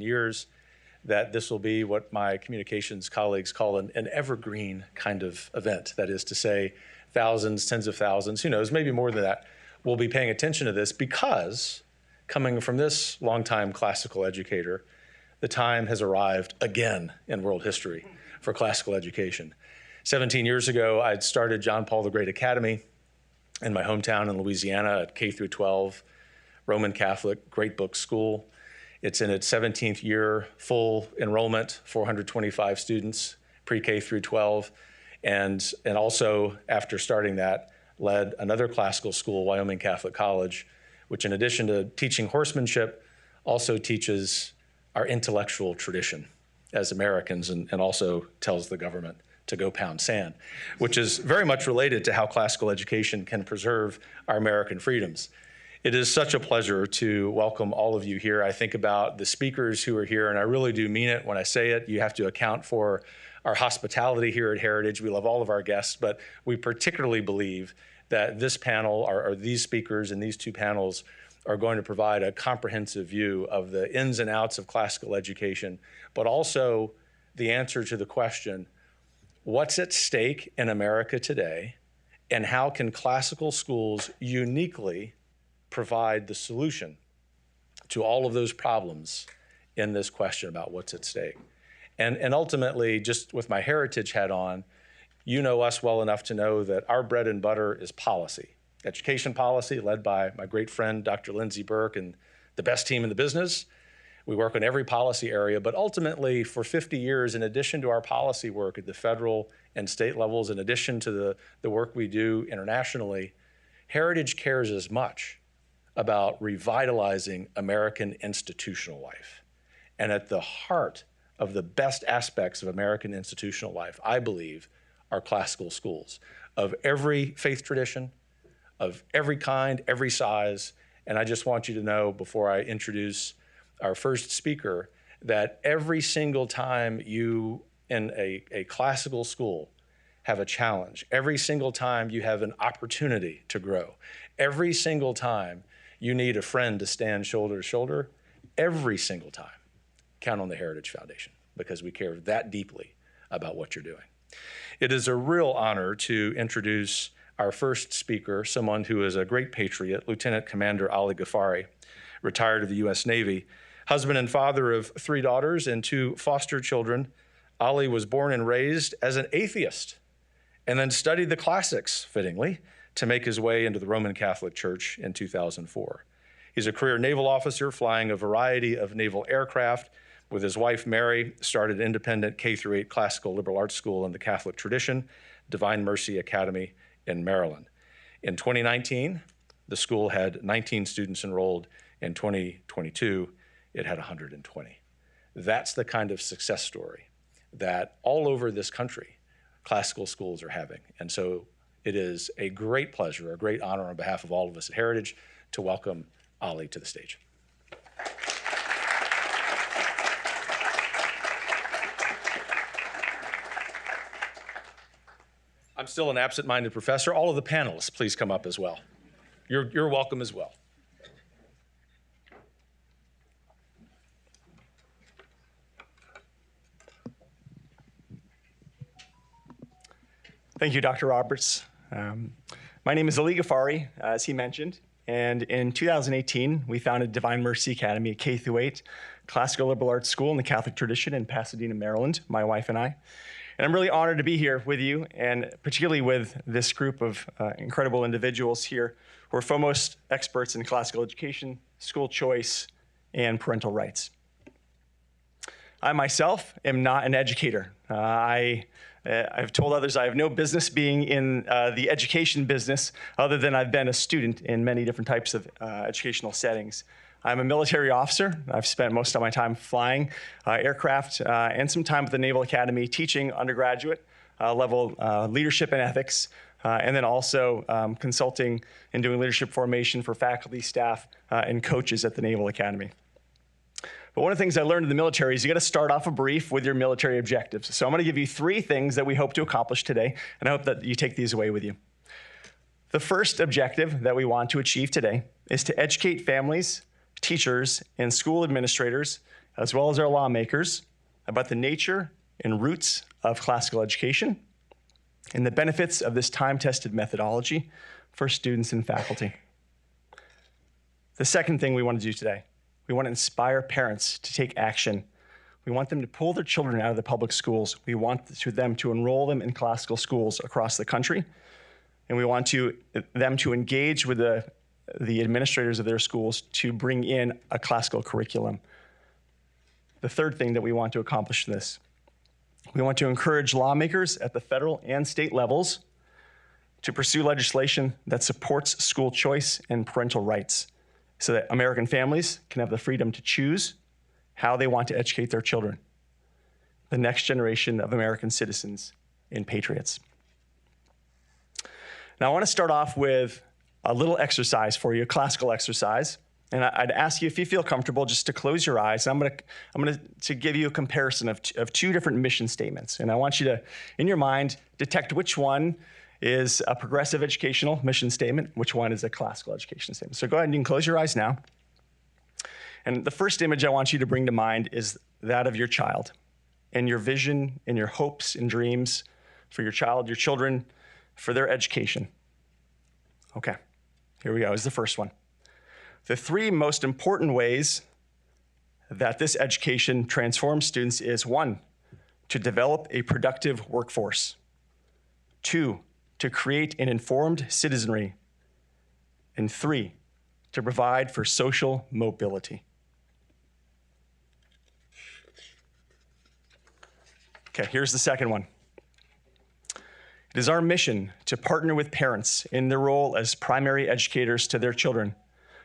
years, that this will be what my communications colleagues call an evergreen kind of event. That is to say, thousands, tens of thousands, who knows, maybe more than that, will be paying attention to this because, coming from this longtime classical educator, the time has arrived again in world history for classical education. 17 years ago, I'd started John Paul the Great Academy in my hometown in Louisiana at K through 12, Roman Catholic, great book school. It's in its 17th year, full enrollment, 425 students, pre-K through 12. And also, after starting that, led another classical school, Wyoming Catholic College, which in addition to teaching horsemanship, also teaches our intellectual tradition as Americans and also tells the government to go pound sand, which is very much related to how classical education can preserve our American freedoms. It is such a pleasure to welcome all of you here. I think about the speakers who are here, and I really do mean it when I say it. You have to account for our hospitality here at Heritage. We love all of our guests, but we particularly believe that this panel, or these speakers and these two panels, are going to provide a comprehensive view of the ins and outs of classical education, but also the answer to the question, what's at stake in America today, and how can classical schools uniquely provide the solution to all of those problems in this question about what's at stake. And ultimately, just with my heritage hat on, you know us well enough to know that our bread and butter is policy. Education policy led by my great friend, Dr. Lindsay Burke, and the best team in the business. We work on every policy area, but ultimately for 50 years, in addition to our policy work at the federal and state levels, in addition to the work we do internationally, Heritage cares as much about revitalizing American institutional life. And at the heart of the best aspects of American institutional life, I believe, are classical schools of every faith tradition, of every kind, every size. And I just want you to know before I introduce our first speaker that every single time you in a classical school have a challenge, every single time you have an opportunity to grow, every single time you need a friend to stand shoulder to shoulder, every single time, count on the Heritage Foundation because we care that deeply about what you're doing. It is a real honor to introduce our first speaker, someone who is a great patriot, Lieutenant Commander Ali Ghaffari, retired of the U.S. Navy. Husband and father of 3 daughters and 2 foster children, Ali was born and raised as an atheist and then studied the classics, fittingly, to make his way into the Roman Catholic Church in 2004. He's a career naval officer flying a variety of naval aircraft. With his wife, Mary, started an independent K-8 classical liberal arts school in the Catholic tradition, Divine Mercy Academy in Maryland. In 2019, the school had 19 students enrolled. In 2022, it had 120. That's the kind of success story that all over this country, classical schools are having. And so it is a great pleasure, a great honor on behalf of all of us at Heritage to welcome Ali to the stage. I'm still an absent-minded professor. All of the panelists, please come up as well. You're welcome as well. Thank you, Dr. Roberts. My name is Ali Ghaffari, as he mentioned, and in 2018, we founded Divine Mercy Academy, a K-8 classical liberal arts school in the Catholic tradition in Pasadena, Maryland, my wife and I. And I'm really honored to be here with you, and particularly with this group of incredible individuals here who are foremost experts in classical education, school choice, and parental rights. I myself am not an educator. I've told others I have no business being in the education business other than I've been a student in many different types of educational settings. I'm a military officer. I've spent most of my time flying aircraft and some time at the Naval Academy teaching undergraduate level leadership and ethics, and then also consulting and doing leadership formation for faculty, staff, and coaches at the Naval Academy. But one of the things I learned in the military is you got to start off a brief with your military objectives. So I'm going to give you 3 things that we hope to accomplish today, and I hope that you take these away with you. The first objective that we want to achieve today is to educate families, teachers, and school administrators as well as our lawmakers, about the nature and roots of classical education and the benefits of this time-tested methodology for students and faculty. The second thing we want to do today, we want to inspire parents to take action. We want them to pull their children out of the public schools. We want them to enroll them in classical schools across the country. And we want them to engage with the administrators of their schools to bring in a classical curriculum. The third thing that we want to accomplish this, we want to encourage lawmakers at the federal and state levels to pursue legislation that supports school choice and parental rights so that American families can have the freedom to choose how they want to educate their children, the next generation of American citizens and patriots. Now, I want to start off with a little exercise for you, a classical exercise. And I'd ask you, if you feel comfortable, just to close your eyes. I'm going to give you a comparison of two different mission statements. And I want you to, in your mind, detect which one is a progressive educational mission statement, which one is a classical education statement. So go ahead and you can close your eyes now. And the first image I want you to bring to mind is that of your child and your vision and your hopes and dreams for your child, your children, for their education. Okay, here we go. Is the first one. The three most important ways that this education transforms students is 1, to develop a productive workforce. 2, to create an informed citizenry. And 3, to provide for social mobility. Okay, here's the second one. It is our mission to partner with parents in their role as primary educators to their children,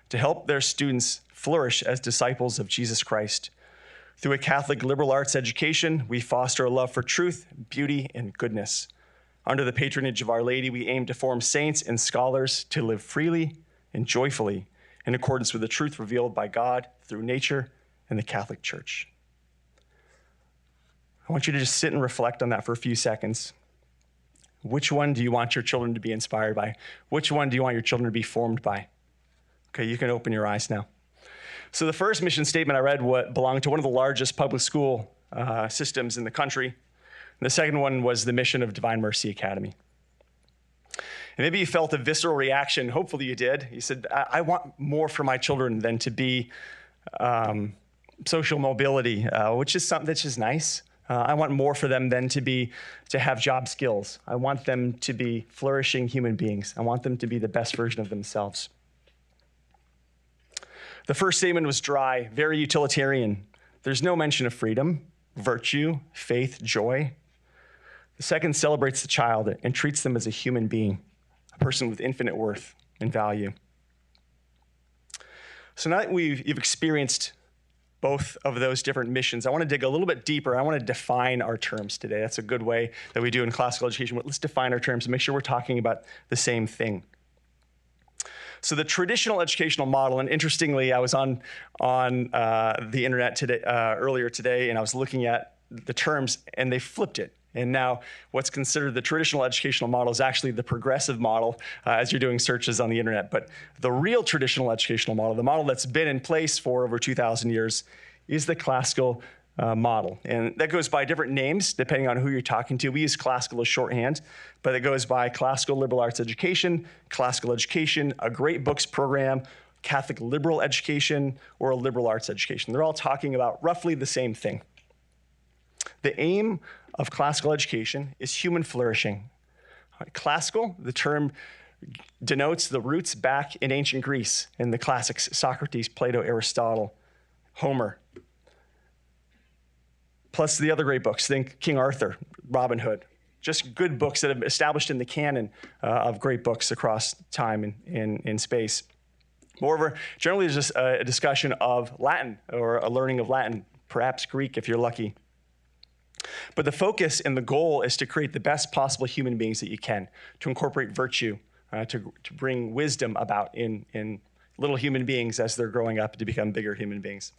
to help their students flourish as disciples of Jesus Christ. Through a Catholic liberal arts education, we foster a love for truth, beauty, and goodness. Under the patronage of Our Lady, we aim to form saints and scholars to live freely and joyfully in accordance with the truth revealed by God through nature and the Catholic Church. I want you to just sit and reflect on that for a few seconds. Which one do you want your children to be inspired by? Which one do you want your children to be formed by? Okay, you can open your eyes now. So the first mission statement I read belonged to one of the largest public school systems in the country. And the second one was the mission of Divine Mercy Academy. And maybe you felt a visceral reaction. Hopefully you did. You said, I want more for my children than to be social mobility, which is something that's just nice. I want more for them than to have job skills. I want them to be flourishing human beings. I want them to be the best version of themselves. The first statement was dry, very utilitarian. There's no mention of freedom, virtue, faith, joy. The second celebrates the child and treats them as a human being, a person with infinite worth and value. So now that you've experienced both of those different missions, I want to dig a little bit deeper. I want to define our terms today. That's a good way that we do in classical education. Let's define our terms and make sure we're talking about the same thing. So the traditional educational model, and interestingly, I was on the internet today, earlier today, and I was looking at the terms, and they flipped it. And now what's considered the traditional educational model is actually the progressive model as you're doing searches on the internet. But the real traditional educational model, the model that's been in place for over 2,000 years, is the classical model. And that goes by different names depending on who you're talking to. We use classical as shorthand, but it goes by classical liberal arts education, classical education, a great books program, Catholic liberal education, or a liberal arts education. They're all talking about roughly the same thing. The aim of classical education is human flourishing. Classical, the term denotes the roots back in ancient Greece in the classics, Socrates, Plato, Aristotle, Homer. Plus the other great books, think King Arthur, Robin Hood, just good books that have established in the canon of great books across time and in space. Moreover, generally there's just a discussion of Latin or a learning of Latin, perhaps Greek if you're lucky. But the focus and the goal is to create the best possible human beings that you can, to incorporate virtue, to bring wisdom about in little human beings as they're growing up to become bigger human beings.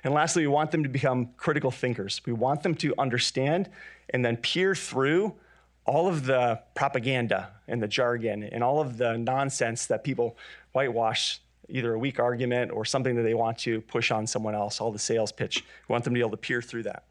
And lastly, we want them to become critical thinkers. We want them to understand and then peer through all of the propaganda and the jargon and all of the nonsense that people whitewash either a weak argument or something that they want to push on someone else, all the sales pitch. We want them to be able to peer through that.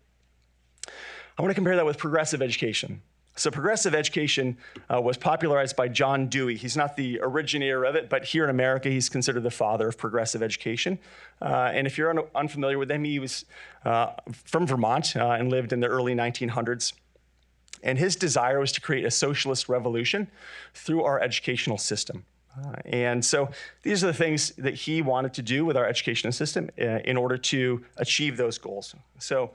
I want to compare that with progressive education. So progressive education was popularized by John Dewey. He's not the originator of it, but here in America, he's considered the father of progressive education. And if you're unfamiliar with him, he was from Vermont and lived in the early 1900s. And his desire was to create a socialist revolution through our educational system. And so these are the things that he wanted to do with our educational system in order to achieve those goals. So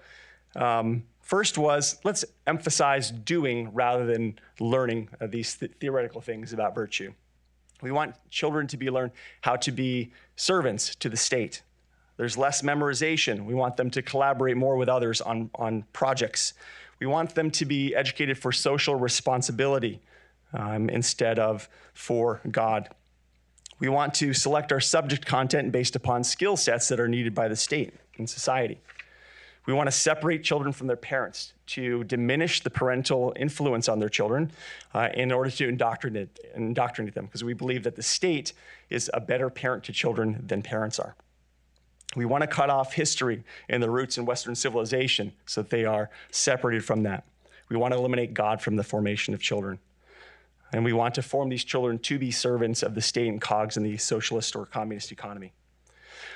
first was, let's emphasize doing rather than learning these theoretical things about virtue. We want children to learn how to be servants to the state. There's less memorization. We want them to collaborate more with others on projects. We want them to be educated for social responsibility instead of for God. We want to select our subject content based upon skill sets that are needed by the state and society. We want to separate children from their parents to diminish the parental influence on their children in order to indoctrinate them, because we believe that the state is a better parent to children than parents are. We want to cut off history and the roots in Western civilization so that they are separated from that. We want to eliminate God from the formation of children. And we want to form these children to be servants of the state and cogs in the socialist or communist economy.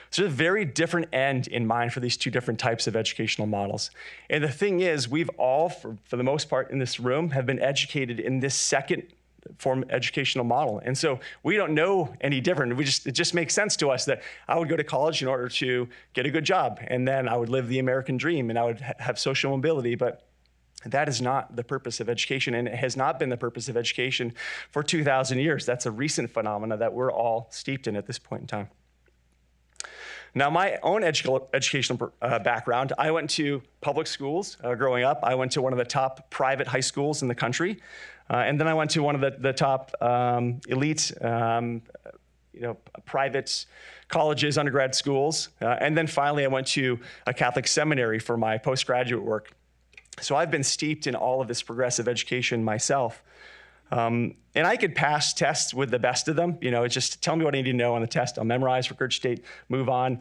So there's a very different end in mind for these two different types of educational models. And the thing is, we've all, for the most part in this room, have been educated in this second form educational model. And so we don't know any different. It just makes sense to us that I would go to college in order to get a good job. And then I would live the American dream and I would have social mobility. But that is not the purpose of education, and it has not been the purpose of education for 2,000 years. That's a recent phenomena that we're all steeped in at this point in time. Now, my own educational background, I went to public schools growing up. I went to one of the top private high schools in the country. And then I went to one of the top elite private colleges, undergrad schools. And then finally, I went to a Catholic seminary for my postgraduate work. So I've been steeped in all of this progressive education myself. And I could pass tests with the best of them. It's just tell me what I need to know on the test. I'll memorize, regurgitate, move on,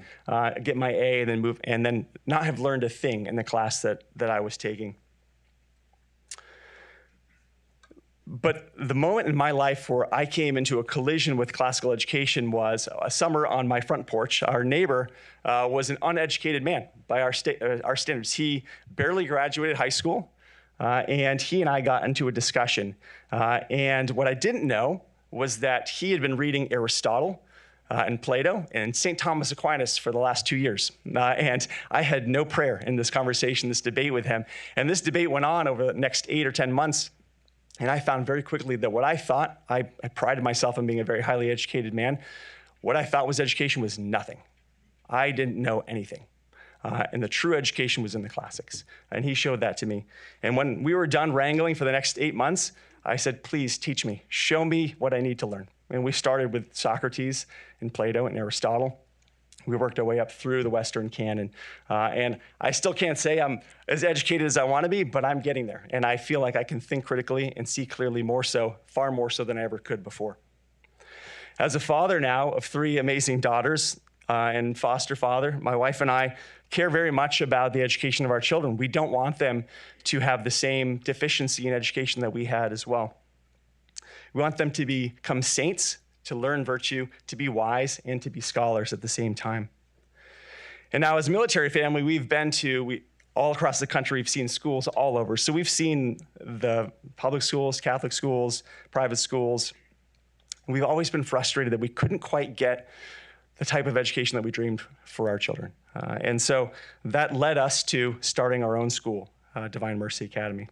get my A, and then not have learned a thing in the class that I was taking. But the moment in my life where I came into a collision with classical education was a summer on my front porch. Our neighbor was an uneducated man by our standards. He barely graduated high school. And he and I got into a discussion. And what I didn't know was that he had been reading Aristotle and Plato and St. Thomas Aquinas for the last 2 years. And I had no prayer in this conversation, this debate with him. And this debate went on over the next 8 or 10 months. And I found very quickly that what I thought, I prided myself on being a very highly educated man. What I thought was education was nothing. I didn't know anything. And the true education was in the classics. And he showed that to me. And when we were done wrangling for the next 8 months, I said, please teach me. Show me what I need to learn. And we started with Socrates and Plato and Aristotle. We worked our way up through the Western canon. And I still can't say I'm as educated as I want to be, but I'm getting there. And I feel like I can think critically and see clearly more so, far more so than I ever could before. As a father now of 3 amazing daughters and foster father, my wife and I care very much about the education of our children. We don't want them to have the same deficiency in education that we had as well. We want them to become saints, to learn virtue, to be wise, and to be scholars at the same time. And now as a military family, we've been to, all across the country, we've seen schools all over. So we've seen the public schools, Catholic schools, private schools. And we've always been frustrated that we couldn't quite get the type of education that we dreamed for our children. And so that led us to starting our own school, Divine Mercy Academy.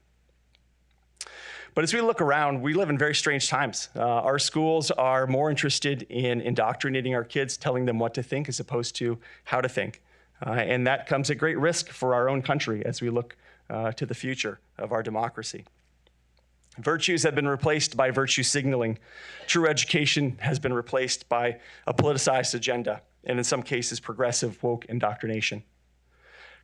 But as we look around, we live in very strange times. Our schools are more interested in indoctrinating our kids, telling them what to think as opposed to how to think. And that comes at great risk for our own country as we look to the future of our democracy. Virtues have been replaced by virtue signaling. True education has been replaced by a politicized agenda, and in some cases, progressive woke indoctrination.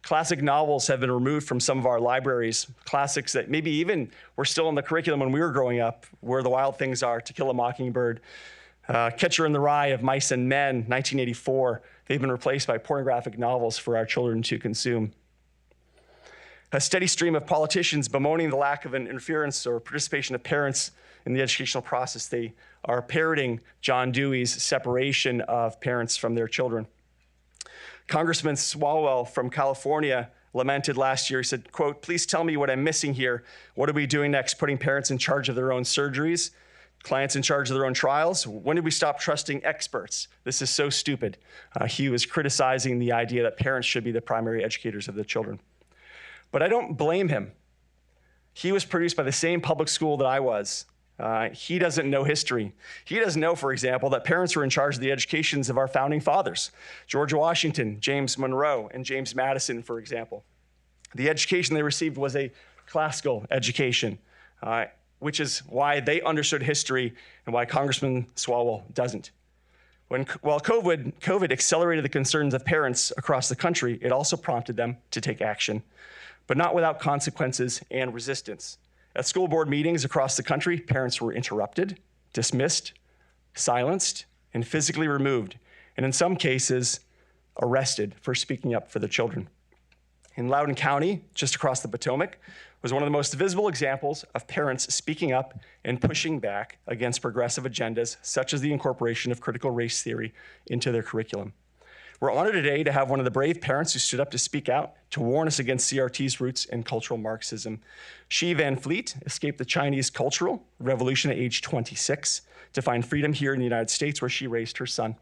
Classic novels have been removed from some of our libraries, classics that maybe even were still in the curriculum when we were growing up, Where the Wild Things Are, To Kill a Mockingbird, Catcher in the Rye of Mice and Men, 1984. They've been replaced by pornographic novels for our children to consume. A steady stream of politicians bemoaning the lack of an interference or participation of parents in the educational process. They are parroting John Dewey's separation of parents from their children. Congressman Swalwell from California lamented last year. He said, quote, "Please tell me what I'm missing here. What are we doing next? Putting parents in charge of their own surgeries? Clients in charge of their own trials? When did we stop trusting experts? This is so stupid." He was criticizing the idea that parents should be the primary educators of the children. But I don't blame him. He was produced by the same public school that I was. He doesn't know history. He doesn't know, for example, that parents were in charge of the educations of our founding fathers, George Washington, James Monroe, and James Madison, for example. The education they received was a classical education, which is why they understood history and why Congressman Swalwell doesn't. While COVID accelerated the concerns of parents across the country, it also prompted them to take action, but not without consequences and resistance. At school board meetings across the country, parents were interrupted, dismissed, silenced, and physically removed, and in some cases, arrested for speaking up for their children. In Loudoun County, just across the Potomac, was one of the most visible examples of parents speaking up and pushing back against progressive agendas, such as the incorporation of critical race theory into their curriculum. We're honored today to have one of the brave parents who stood up to speak out, to warn us against CRT's roots in cultural Marxism. She Van Fleet escaped the Chinese Cultural Revolution at age 26 to find freedom here in the United States, where she raised her son.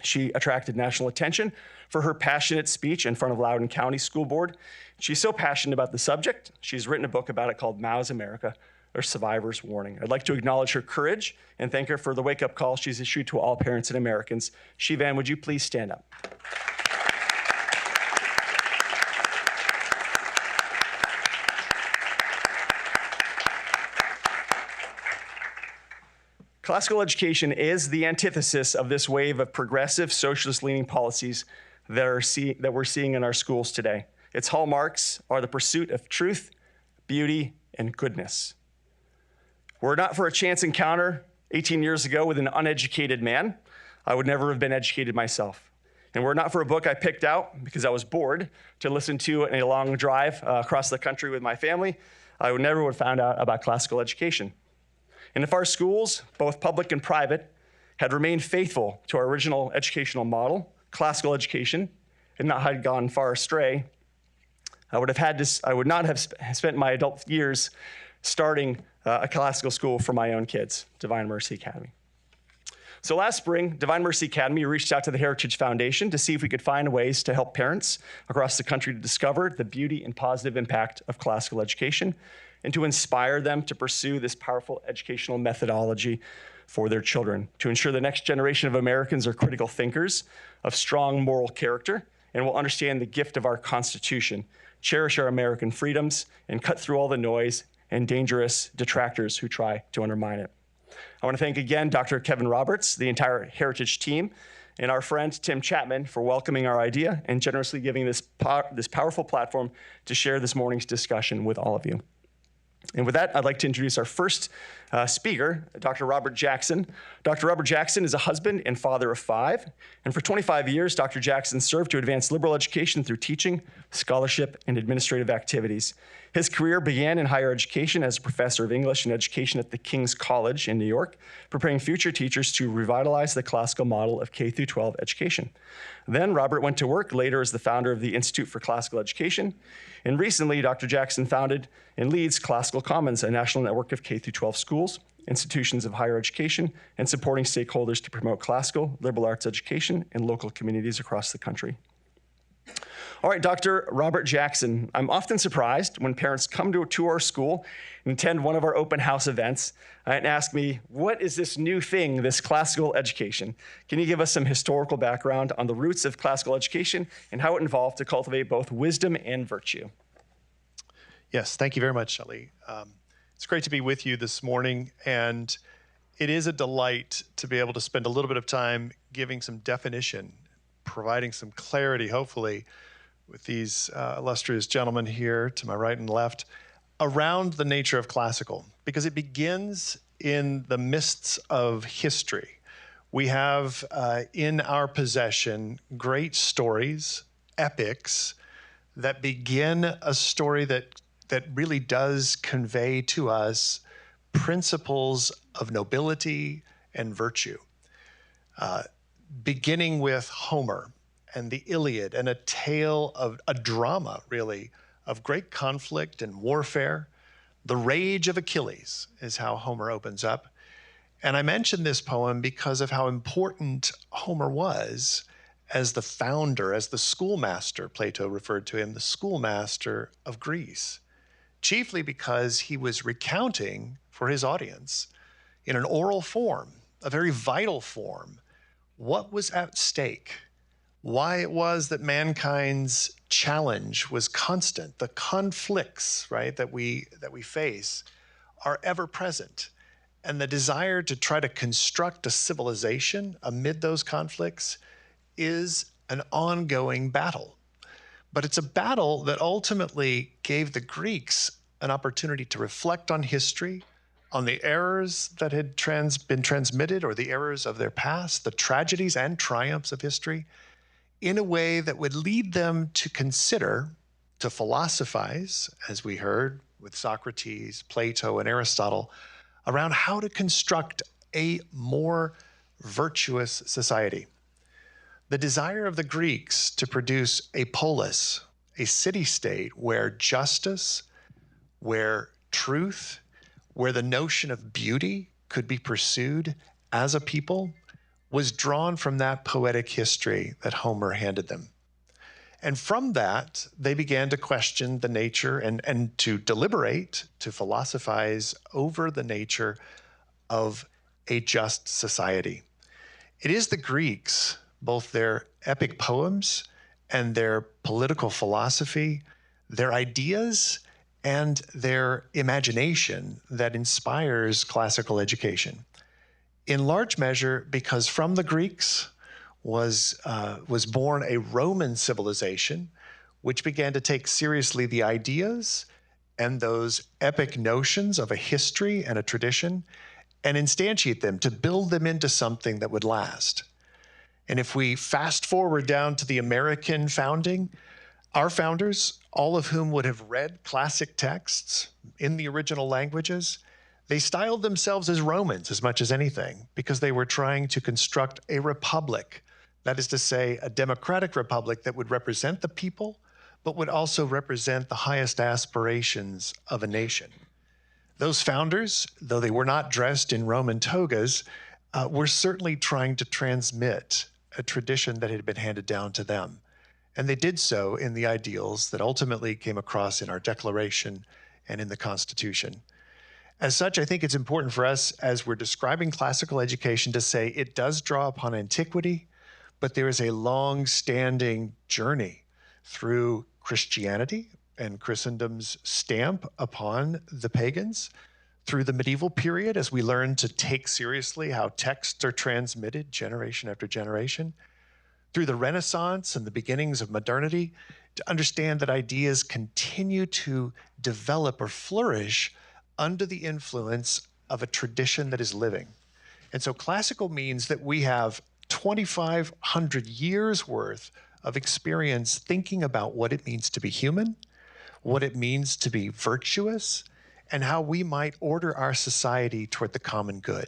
She attracted national attention for her passionate speech in front of Loudoun County School Board. She's so passionate about the subject, she's written a book about it called Mao's America, or Survivor's Warning. I'd like to acknowledge her courage and thank her for the wake-up call she's issued to all parents and Americans. Shivan, would you please stand up? Classical education is the antithesis of this wave of progressive, socialist-leaning policies that we're seeing in our schools today. Its hallmarks are the pursuit of truth, beauty, and goodness. Were it not for a chance encounter 18 years ago with an uneducated man, I would never have been educated myself. And were it not for a book I picked out because I was bored to listen to in a long drive across the country with my family, I would never have found out about classical education. And if our schools, both public and private, had remained faithful to our original educational model, classical education, and not had gone far astray, I would not have spent my adult years starting a classical school for my own kids, Divine Mercy Academy. So last spring, Divine Mercy Academy reached out to the Heritage Foundation to see if we could find ways to help parents across the country to discover the beauty and positive impact of classical education and to inspire them to pursue this powerful educational methodology for their children, to ensure the next generation of Americans are critical thinkers of strong moral character and will understand the gift of our Constitution, cherish our American freedoms, and cut through all the noise and dangerous detractors who try to undermine it. I want to thank again Dr. Kevin Roberts, the entire Heritage team, and our friend Tim Chapman for welcoming our idea and generously giving this powerful platform to share this morning's discussion with all of you. And with that, I'd like to introduce our first speaker, Dr. Robert Jackson. Dr. Robert Jackson is a husband and father of 5. And for 25 years, Dr. Jackson served to advance liberal education through teaching, scholarship, and administrative activities. His career began in higher education as a professor of English and education at the King's College in New York, preparing future teachers to revitalize the classical model of K-12 education. Then Robert went to work later as the founder of the Institute for Classical Education. And recently, Dr. Jackson founded and leads Classical Commons, a national network of K-12 schools, institutions of higher education, and supporting stakeholders to promote classical, liberal arts education in local communities across the country. All right, Dr. Robert Jackson, I'm often surprised when parents come to our school and attend one of our open house events and ask me, what is this new thing, this classical education? Can you give us some historical background on the roots of classical education and how it involved to cultivate both wisdom and virtue? Yes, thank you very much, Shelley. It's great to be with you this morning, and it is a delight to be able to spend a little bit of time giving some definition, providing some clarity, hopefully, with these illustrious gentlemen here to my right and left, around the nature of classical, because it begins in the mists of history. We have in our possession great stories, epics, that begin a story that really does convey to us principles of nobility and virtue. Beginning with Homer and the Iliad, and a tale of a drama, really, of great conflict and warfare. The Rage of Achilles is how Homer opens up. And I mention this poem because of how important Homer was as the founder, as the schoolmaster. Plato referred to him, the schoolmaster of Greece, chiefly because he was recounting for his audience in an oral form, a very vital form, what was at stake, why it was that mankind's challenge was constant. The conflicts, right, that we face are ever present. And the desire to try to construct a civilization amid those conflicts is an ongoing battle. But it's a battle that ultimately gave the Greeks an opportunity to reflect on history, on the errors that had been transmitted, or the errors of their past, the tragedies and triumphs of history, in a way that would lead them to consider, to philosophize, as we heard with Socrates, Plato, and Aristotle, around how to construct a more virtuous society. The desire of the Greeks to produce a polis, a city-state where justice, where truth, where the notion of beauty could be pursued as a people, was drawn from that poetic history that Homer handed them. And from that, they began to question the nature and to deliberate, to philosophize over the nature of a just society. It is the Greeks, both their epic poems and their political philosophy, their ideas and their imagination, that inspires classical education. In large measure because from the Greeks was born a Roman civilization, which began to take seriously the ideas and those epic notions of a history and a tradition, and instantiate them, to build them into something that would last. And if we fast forward down to the American founding, our founders, all of whom would have read classic texts in the original languages, they styled themselves as Romans as much as anything, because they were trying to construct a republic. That is to say, a democratic republic that would represent the people, but would also represent the highest aspirations of a nation. Those founders, though they were not dressed in Roman togas, were certainly trying to transmit a tradition that had been handed down to them. And they did so in the ideals that ultimately came across in our Declaration and in the Constitution. As such, I think it's important for us, as we're describing classical education, to say it does draw upon antiquity, but there is a long-standing journey through Christianity and Christendom's stamp upon the pagans, through the medieval period, as we learn to take seriously how texts are transmitted generation after generation, through the Renaissance and the beginnings of modernity, to understand that ideas continue to develop or flourish under the influence of a tradition that is living. And so classical means that we have 2,500 years worth of experience thinking about what it means to be human, what it means to be virtuous, and how we might order our society toward the common good.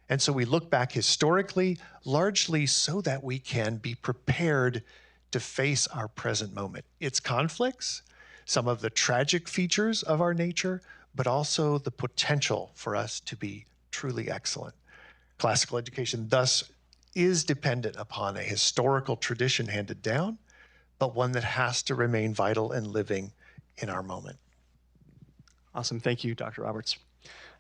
And so we look back historically, largely so that we can be prepared to face our present moment. Its conflicts, some of the tragic features of our nature, but also the potential for us to be truly excellent. Classical education thus is dependent upon a historical tradition handed down, but one that has to remain vital and living in our moment. Awesome. Thank you, Dr. Roberts.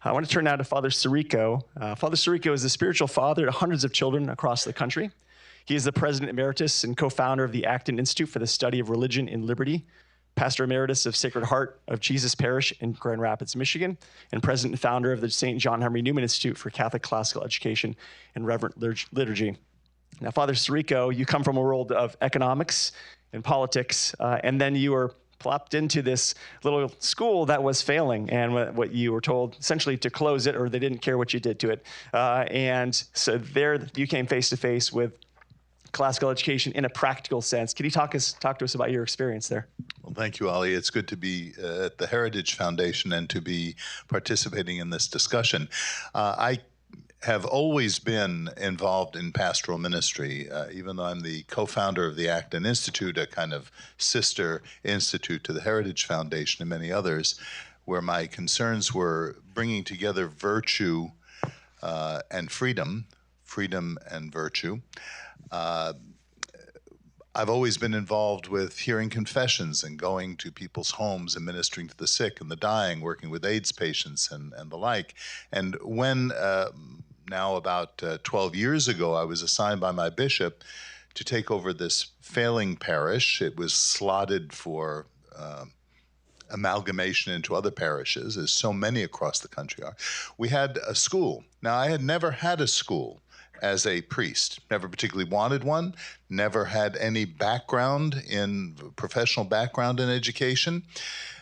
I want to turn now to Father Sirico. Father Sirico is the spiritual father to hundreds of children across the country. He is the president emeritus and co-founder of the Acton Institute for the Study of Religion in Liberty, pastor emeritus of Sacred Heart of Jesus Parish in Grand Rapids, Michigan, and president and founder of the St. John Henry Newman Institute for Catholic Classical Education and Reverent Liturgy. Now, Father Sirico, you come from a world of economics and politics, and then you were plopped into this little school that was failing, and what you were told essentially to close it, or they didn't care what you did to it. And so there you came face to face with classical education in a practical sense. Can you talk to us about your experience there? Well, thank you, Ali. It's good to be at the Heritage Foundation and to be participating in this discussion. I have always been involved in pastoral ministry, even though I'm the co-founder of the Acton Institute, a kind of sister institute to the Heritage Foundation and many others, where my concerns were bringing together virtue and freedom and virtue. I've always been involved with hearing confessions and going to people's homes and ministering to the sick and the dying, working with AIDS patients and the like. And when now about 12 years ago, I was assigned by my bishop to take over this failing parish. It was slotted for amalgamation into other parishes, as so many across the country are. We had a school. Now, I had never had a school as a priest, never particularly wanted one, never had any professional background in education.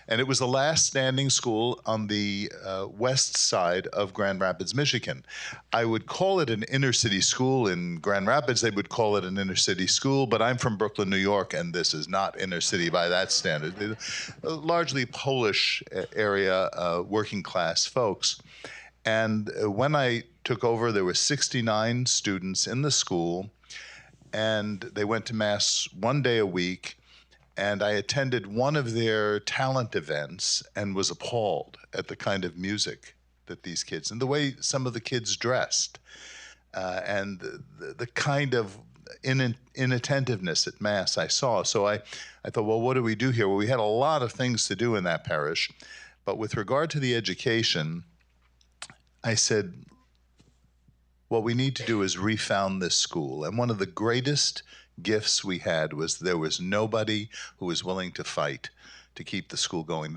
And it was the last standing school on the west side of Grand Rapids, Michigan. I would call it an inner city school. In Grand Rapids, they would call it an inner city school, but I'm from Brooklyn, New York, and this is not inner city by that standard. Largely Polish area, working class folks. And when I took over, there were 69 students in the school, and they went to Mass one day a week. And I attended one of their talent events and was appalled at the kind of music that these kids, and the way some of the kids dressed, and the kind of inattentiveness at Mass I saw. So I thought, well, what do we do here? Well, we had a lot of things to do in that parish, but with regard to the education, I said, what we need to do is refound this school. And one of the greatest gifts we had was there was nobody who was willing to fight to keep the school going.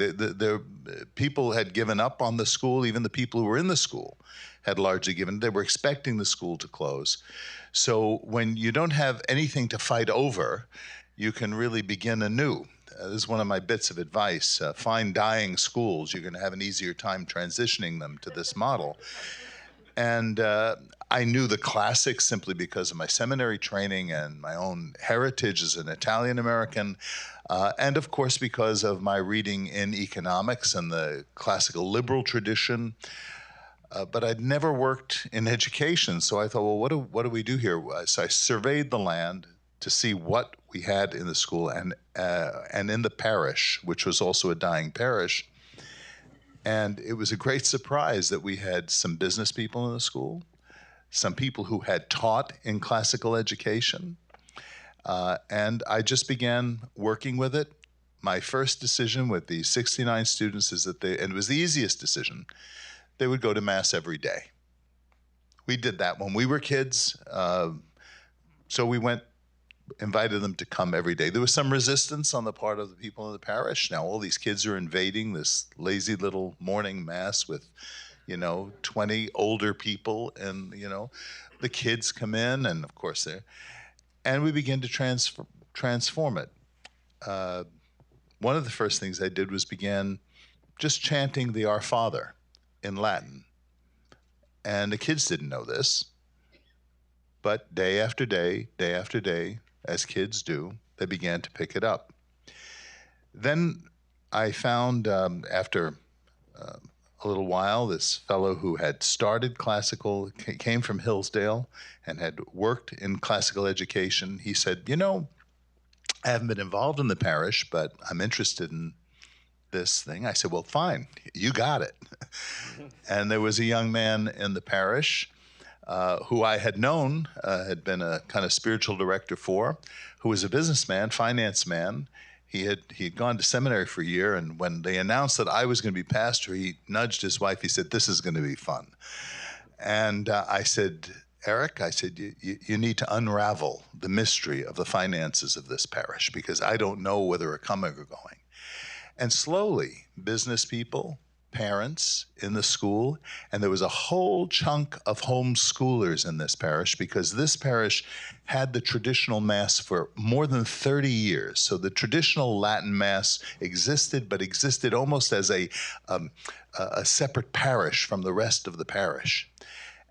People had given up on the school. Even the people who were in the school had largely given. They were expecting the school to close. So when you don't have anything to fight over, you can really begin anew. This is one of my bits of advice. Find dying schools. You're going to have an easier time transitioning them to this model. And I knew the classics simply because of my seminary training and my own heritage as an Italian American, and of course because of my reading in economics and the classical liberal tradition. But I'd never worked in education, so I thought, well, what do we do here? So I surveyed the land to see what we had in the school and in the parish, which was also a dying parish. And it was a great surprise that we had some business people in the school, some people who had taught in classical education, and I just began working with it. My first decision with the 69 students is that and it was the easiest decision, they would go to Mass every day. We did that when we were kids, so we invited them to come every day. There was some resistance on the part of the people in the parish. Now all these kids are invading this lazy little morning Mass with 20 older people, and the kids come in, and of course and we begin to transform it. One of the first things I did was began just chanting the Our Father in Latin. And the kids didn't know this, but day after day, as kids do, they began to pick it up. Then I found, after a little while, this fellow who had started classical, came from Hillsdale and had worked in classical education. He said, I haven't been involved in the parish, but I'm interested in this thing. I said, well, fine, you got it. And there was a young man in the parish who I had known, had been a kind of spiritual director for, who was a businessman, finance man. He had gone to seminary for a year, and when they announced that I was going to be pastor, he nudged his wife. He said, this is going to be fun. And I said, Eric, I said, you need to unravel the mystery of the finances of this parish, because I don't know whether we're coming or going. And slowly, business people, parents in the school, and there was a whole chunk of homeschoolers in this parish because this parish had the traditional Mass for more than 30 years. So the traditional Latin Mass existed, but existed almost as a separate parish from the rest of the parish.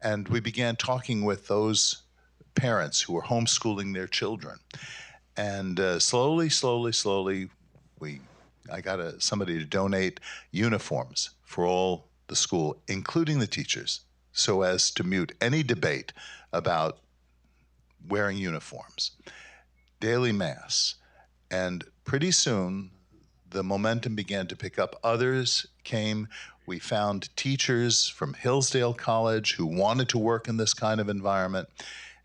And we began talking with those parents who were homeschooling their children. And slowly, I got somebody to donate uniforms for all the school, including the teachers, so as to mute any debate about wearing uniforms. Daily Mass. And pretty soon, the momentum began to pick up. Others came. We found teachers from Hillsdale College who wanted to work in this kind of environment.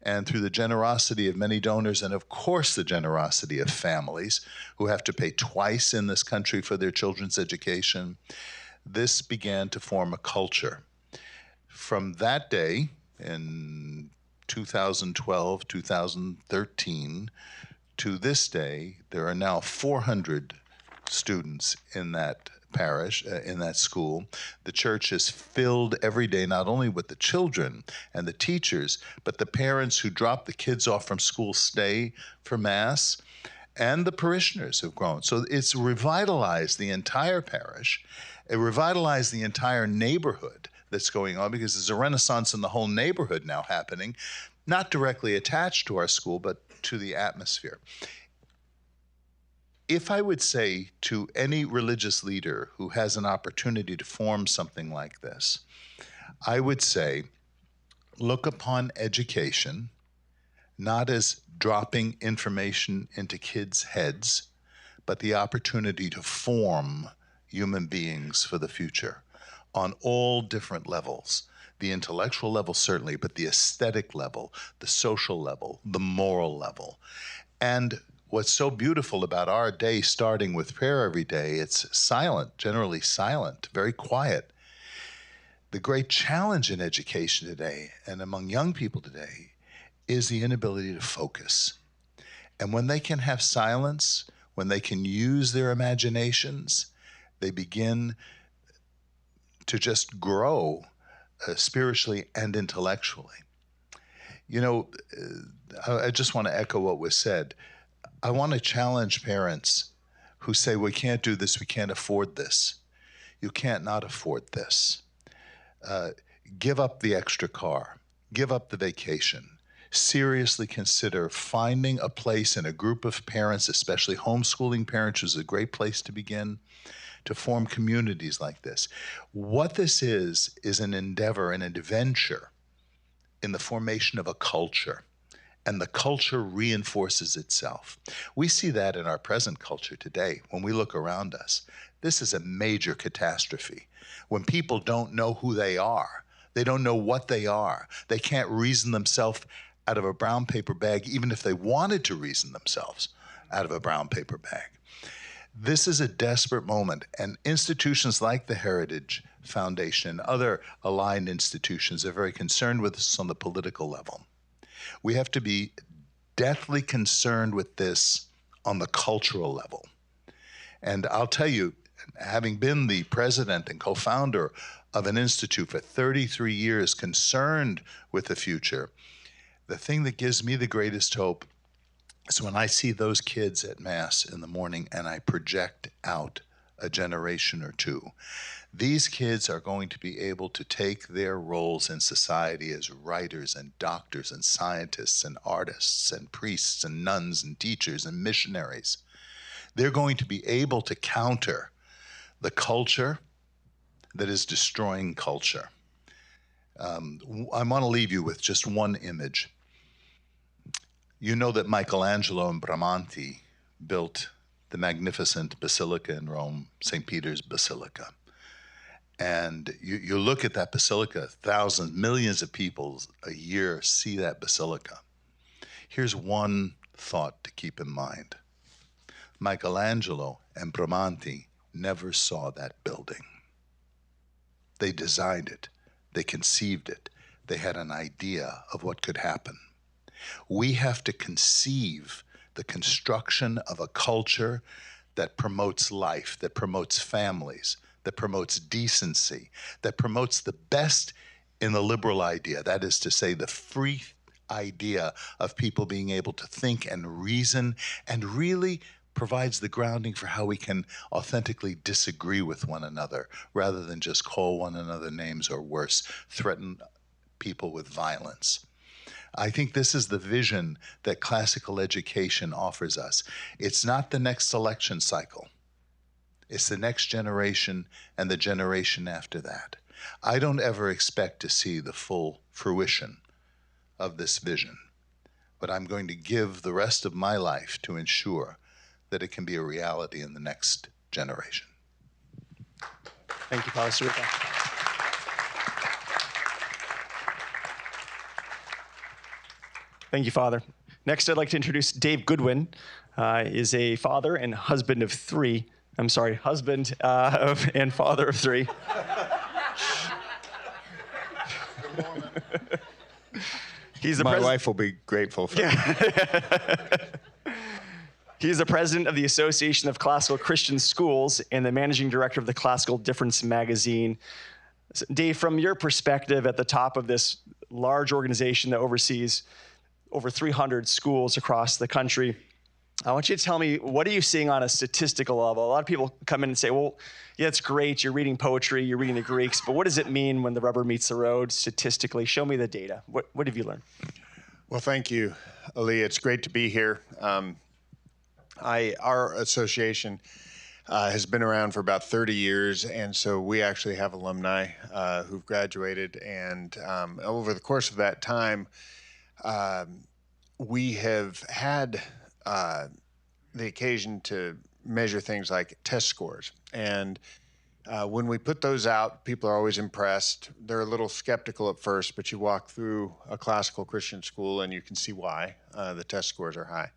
And through the generosity of many donors, and of course the generosity of families who have to pay twice in this country for their children's education, this began to form a culture. From that day, in 2012, 2013, to this day, there are now 400 students in that parish, in that school. The church is filled every day, not only with the children and the teachers, but the parents who drop the kids off from school stay for Mass, and the parishioners have grown. So it's revitalized the entire parish. It revitalized the entire neighborhood that's going on, because there's a renaissance in the whole neighborhood now happening, not directly attached to our school, but to the atmosphere. If I would say to any religious leader who has an opportunity to form something like this, I would say, look upon education not as dropping information into kids' heads, but the opportunity to form human beings for the future on all different levels. The intellectual level, certainly, but the aesthetic level, the social level, the moral level. And what's so beautiful about our day, starting with prayer every day, it's silent, generally silent, very quiet. The great challenge in education today and among young people today is the inability to focus. And when they can have silence, when they can use their imaginations, they begin to just grow spiritually and intellectually. You know, I just want to echo what was said. I want to challenge parents who say, we can't do this, we can't afford this. You can't not afford this. Give up the extra car. Give up the vacation. Seriously consider finding a place in a group of parents, especially homeschooling parents, which is a great place to begin, to form communities like this. What this is an endeavor, an adventure in the formation of a culture. And the culture reinforces itself. We see that in our present culture today. When we look around us, this is a major catastrophe. When people don't know who they are, they don't know what they are, they can't reason themselves out of a brown paper bag, even if they wanted to reason themselves out of a brown paper bag. This is a desperate moment, and institutions like the Heritage Foundation and other aligned institutions are very concerned with this on the political level. We have to be deathly concerned with this on the cultural level. And I'll tell you, having been the president and co-founder of an institute for 33 years concerned with the future, the thing that gives me the greatest hope is when I see those kids at Mass in the morning and I project out a generation or two. These kids are going to be able to take their roles in society as writers and doctors and scientists and artists and priests and nuns and teachers and missionaries. They're going to be able to counter the culture that is destroying culture. I want to leave you with just one image. You know that Michelangelo and Bramante built the magnificent basilica in Rome, St. Peter's Basilica. And you look at that basilica, thousands, millions of people a year see that basilica. Here's one thought to keep in mind. Michelangelo and Bramante never saw that building. They designed it, they conceived it, they had an idea of what could happen. We have to conceive the construction of a culture that promotes life, that promotes families, that promotes decency, that promotes the best in the liberal idea, that is to say, the free idea of people being able to think and reason, and really provides the grounding for how we can authentically disagree with one another rather than just call one another names or worse, threaten people with violence. I think this is the vision that classical education offers us. It's not the next election cycle. It's the next generation and the generation after that. I don't ever expect to see the full fruition of this vision, but I'm going to give the rest of my life to ensure that it can be a reality in the next generation. Thank you, Father Sirica. Thank you, Father. Next, I'd like to introduce Dave Goodwin. Is a father and husband of three. I'm sorry, husband and father of three. My wife will be grateful for that. He's the president of the Association of Classical Christian Schools and the managing director of the Classical Difference magazine. Dave, from your perspective at the top of this large organization that oversees over 300 schools across the country, I want you to tell me, what are you seeing on a statistical level? A lot of people come in and say, well, yeah, it's great. You're reading poetry, you're reading the Greeks, but what does it mean when the rubber meets the road statistically? Show me the data. What have you learned? Well, thank you, Ali. It's great to be here. Our association has been around for about 30 years, and so we actually have alumni who've graduated. And over the course of that time, we have had the occasion to measure things like test scores. And when we put those out, people are always impressed. They're a little skeptical at first, but you walk through a classical Christian school and you can see why the test scores are high.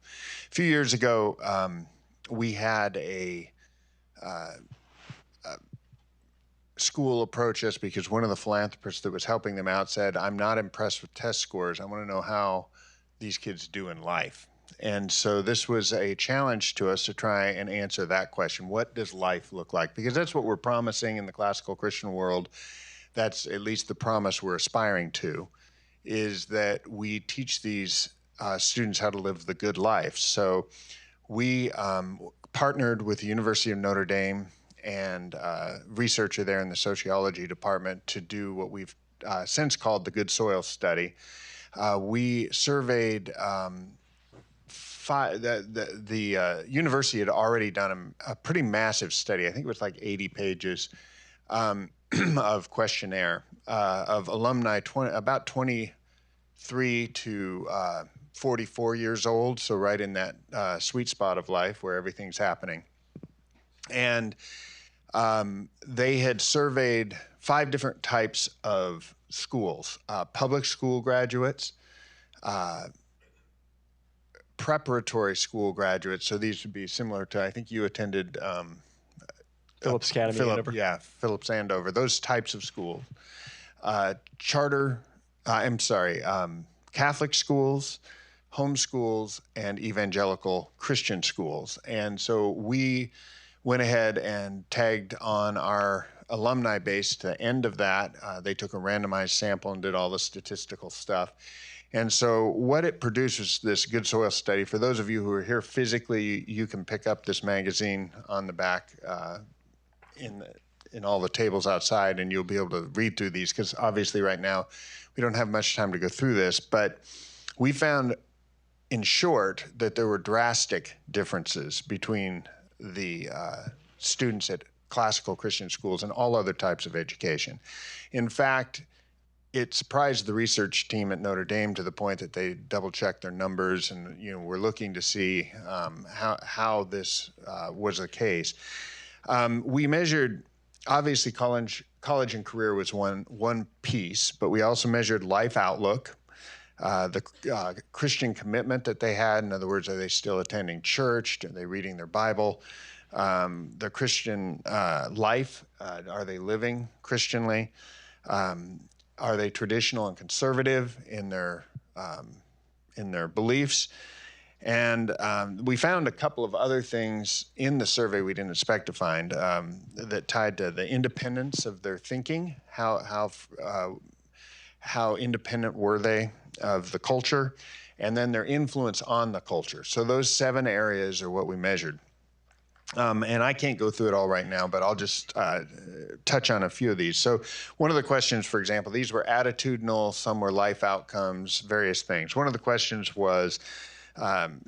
A few years ago, we had a school approach us because one of the philanthropists that was helping them out said, I'm not impressed with test scores. I want to know how these kids do in life. And so this was a challenge to us to try and answer that question. What does life look like? Because that's what we're promising in the classical Christian world. That's at least the promise we're aspiring to, is that we teach these students how to live the good life. So we partnered with the University of Notre Dame and a researcher there in the sociology department to do what we've since called the Good Soil Study. We surveyed the university had already done a pretty massive study. I think it was like 80 pages of questionnaire of alumni, about 23 to 44 years old, so right in that sweet spot of life where everything's happening. And they had surveyed 5 different types of schools: public school graduates, preparatory school graduates. So these would be similar to, I think you attended Phillips Academy, Andover. Yeah, Phillips Andover. Those types of schools. Catholic schools, homeschools, and evangelical Christian schools. And so we went ahead and tagged on our alumni base to the end of that. They took a randomized sample and did all the statistical stuff. And so what it produces, this Good Soil Study, for those of you who are here physically, you can pick up this magazine on the back in all the tables outside, and you'll be able to read through these, because obviously right now we don't have much time to go through this. But we found, in short, that there were drastic differences between the students at classical Christian schools and all other types of education. In fact, it surprised the research team at Notre Dame to the point that they double-checked their numbers, and we're looking to see how this was the case. We measured, obviously, college and career was one piece, but we also measured life outlook, the Christian commitment that they had. In other words, are they still attending church? Are they reading their Bible? Their Christian life, are they living Christianly? Are they traditional and conservative in their beliefs? And we found a couple of other things in the survey we didn't expect to find that tied to the independence of their thinking. How independent were they of the culture, and then their influence on the culture. So those 7 areas are what we measured. And I can't go through it all right now, but I'll just touch on a few of these. So one of the questions, for example, these were attitudinal, some were life outcomes, various things. One of the questions was,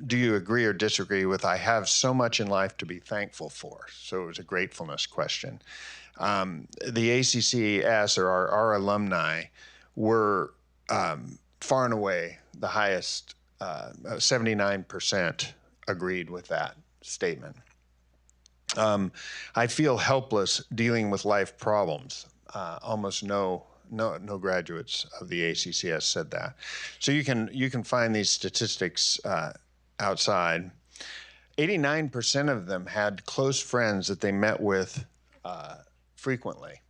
do you agree or disagree with I have so much in life to be thankful for? So it was a gratefulness question. The ACCS, or our alumni, were far and away the highest, 79% agreed with that statement. I feel helpless dealing with life problems. Almost no graduates of the ACCS said that. So you can find these statistics outside. 89% of them had close friends that they met with frequently,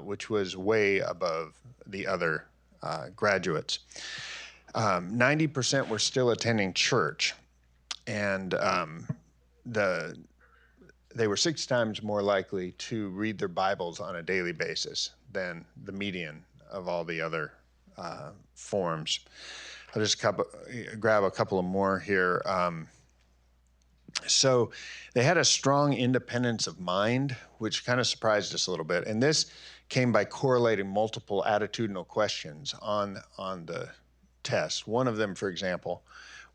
which was way above the other graduates. 90% were still attending church, and they were 6 times more likely to read their Bibles on a daily basis than the median of all the other forms. I'll just grab a couple of more here. So they had a strong independence of mind, which kind of surprised us a little bit. And this came by correlating multiple attitudinal questions on the test. One of them, for example,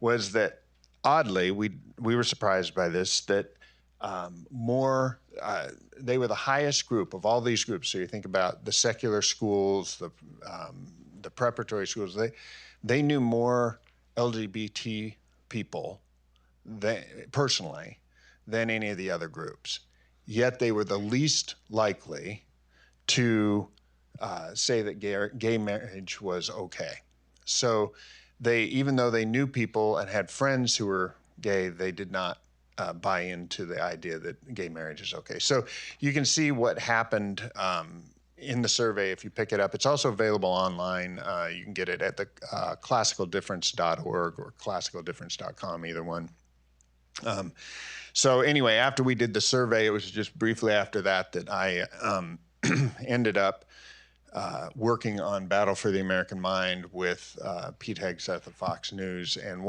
was that oddly, we were surprised by this, that they were the highest group of all these groups. So you think about the secular schools, the preparatory schools, they knew more LGBT people personally than any of the other groups. Yet they were the least likely to say that gay marriage was okay. So even though they knew people and had friends who were gay, they did not buy into the idea that gay marriage is okay. So you can see what happened in the survey if you pick it up. It's also available online. You can get it at the classicaldifference.org or classicaldifference.com, either one. So anyway, after we did the survey, it was just briefly after that I ended up working on Battle for the American Mind with Pete Hegseth of Fox News. And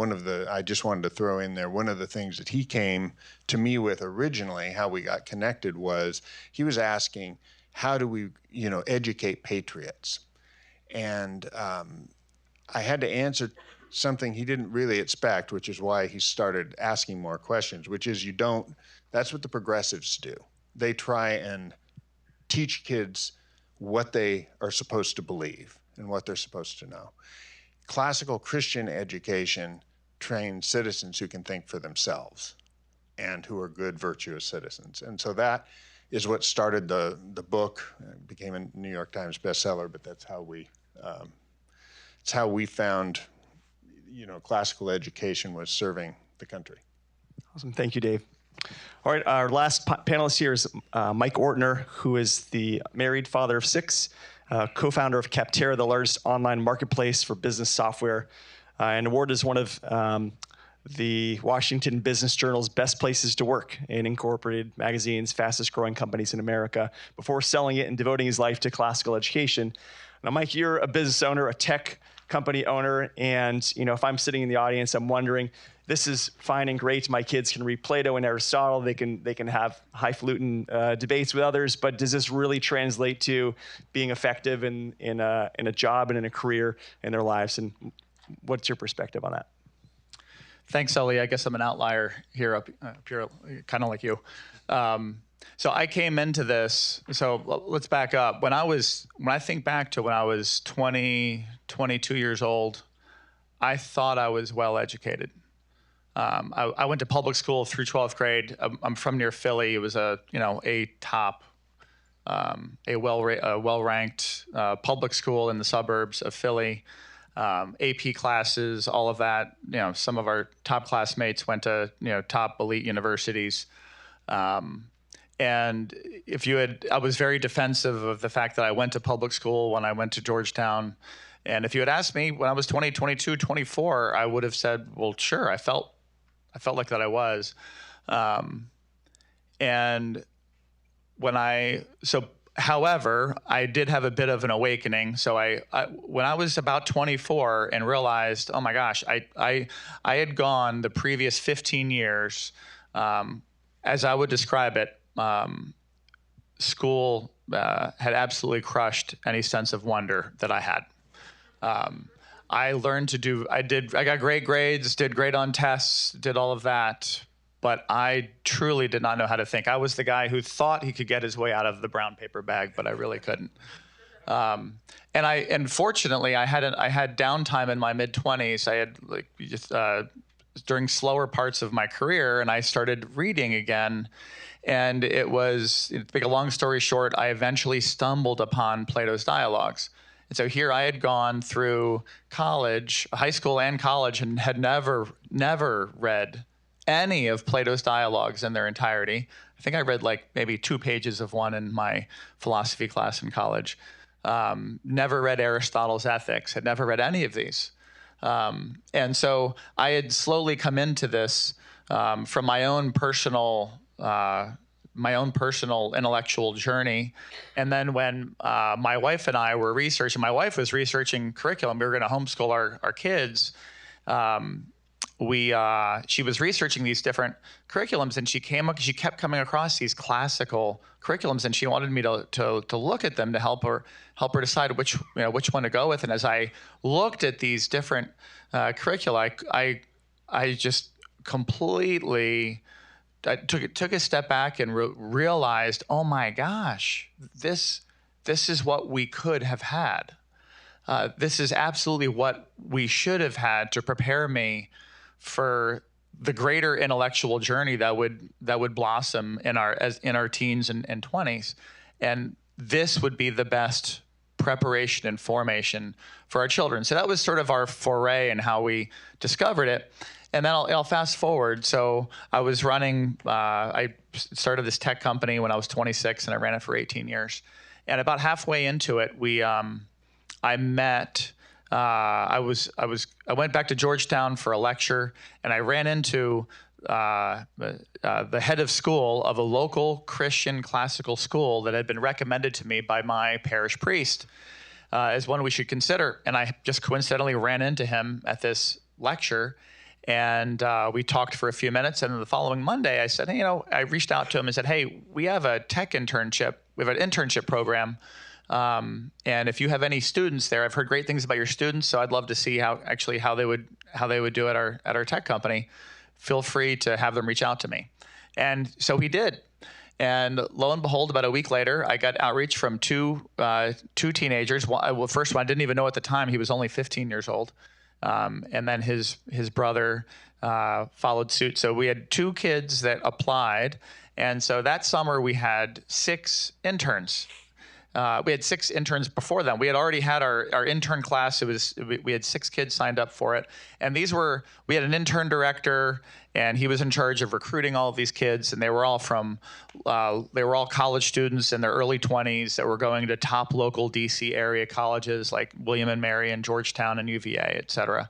I just wanted to throw in there, one of the things that he came to me with originally, how we got connected, was he was asking, how do we, educate patriots? And I had to answer something he didn't really expect, which is why he started asking more questions, which is that's what the progressives do. They try and teach kids what they are supposed to believe and what they're supposed to know. Classical Christian education trains citizens who can think for themselves and who are good, virtuous citizens. And so that is what started the book. It became a New York Times bestseller, but that's how we found, classical education was serving the country. Awesome. Thank you, Dave. All right, our last panelist here is Mike Ortner, who is the married father of 6, co-founder of Capterra, the largest online marketplace for business software, and awarded as one of the Washington Business Journal's best places to work in Incorporated Magazine's fastest growing companies in America before selling it and devoting his life to classical education. Now, Mike, you're a business owner, a tech company owner, and if I'm sitting in the audience, I'm wondering, this is fine and great. My kids can read Plato and Aristotle. They can have highfalutin debates with others. But does this really translate to being effective in a job and in a career in their lives? And what's your perspective on that? Thanks, Ellie. I guess I'm an outlier here up here, kind of like you. So I came into this. So let's back up. When I think back to when I was 20, 22 years old, I thought I was well educated. I went to public school through 12th grade. I'm from near Philly. It was a well-ranked public school in the suburbs of Philly. AP classes, all of that. Some of our top classmates went to top elite universities. And I was very defensive of the fact that I went to public school when I went to Georgetown. And if you had asked me when I was 20, 22, 24, I would have said, well, sure, I felt I felt like that I was. And however, I did have a bit of an awakening. So when I was about 24 and realized, oh my gosh, I had gone the previous 15 years, as I would describe it, school had absolutely crushed any sense of wonder that I had. I learned I got great grades, did great on tests, did all of that, but I truly did not know how to think. I was the guy who thought he could get his way out of the brown paper bag, but I really couldn't. And fortunately, I had downtime in my mid-20s. I had during slower parts of my career, and I started reading again. And to make a long story short, I eventually stumbled upon Plato's Dialogues. And so here I had gone through college, high school and college, and had never read any of Plato's Dialogues in their entirety. I think I read like maybe 2 pages of one in my philosophy class in college. Never read Aristotle's Ethics, had never read any of these. And so I had slowly come into this from my own personal intellectual journey. And then when my wife and I were researching, my wife was researching curriculum. We were going to homeschool our kids. She was researching these different curriculums, and she kept coming across these classical curriculums, and she wanted me to look at them to help her decide which one to go with. And as I looked at these different curricula, I just completely took a step back and realized, oh my gosh, this is what we could have had. This is absolutely what we should have had to prepare me for the greater intellectual journey that would blossom in our teens and 20s. And this would be the best preparation and formation for our children. So that was sort of our foray and how we discovered it. And then I'll fast forward. So I was running, I started this tech company when I was 26, and I ran it for 18 years. And about halfway into it, I went back to Georgetown for a lecture, and I ran into the head of school of a local Christian classical school that had been recommended to me by my parish priest as one we should consider. And I just coincidentally ran into him at this lecture, and we talked for a few minutes. And then the following Monday, I said, hey, I reached out to him and said, hey, we have a tech internship. We have an internship program. And if you have any students there, I've heard great things about your students, so I'd love to see how they would do at our tech company. Feel free to have them reach out to me. And so he did. And lo and behold, about a week later, I got outreach from two teenagers. Well, first one, I didn't even know at the time he was only 15 years old. And then his brother followed suit. So we had 2 kids that applied. And so that summer we had 6 interns. We had 6 interns before them. We had already had our intern class. We had 6 kids signed up for it. And we had an intern director, and he was in charge of recruiting all of these kids. And they were all college students in their early 20s that were going to top local DC area colleges like William and Mary and Georgetown and UVA, et cetera.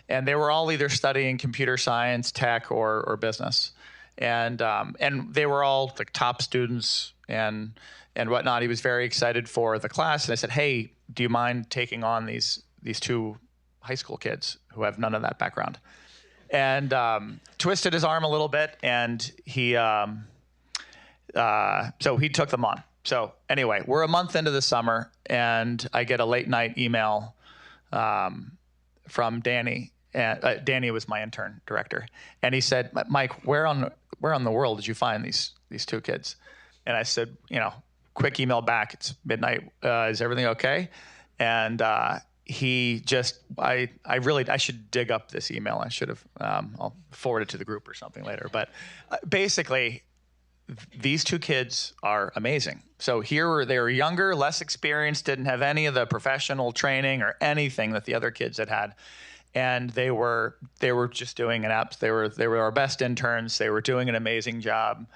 And they were all either studying computer science, tech, or business. And they were all the top students and whatnot. He was very excited for the class. And I said, hey, do you mind taking on these 2 high school kids who have none of that background? And twisted his arm a little bit, and so he took them on. So anyway, we're a month into the summer, and I get a late night email from Danny. And Danny was my intern director. And he said, Mike, where on the world did you find these 2 kids? And I said, quick email back. It's midnight. Is everything okay? And he just, I should dig up this email. I should have, I'll forward it to the group or something later. But basically, these 2 kids are amazing. So they were younger, less experienced, didn't have any of the professional training or anything that the other kids had. And they were just doing they were our best interns. They were doing an amazing job.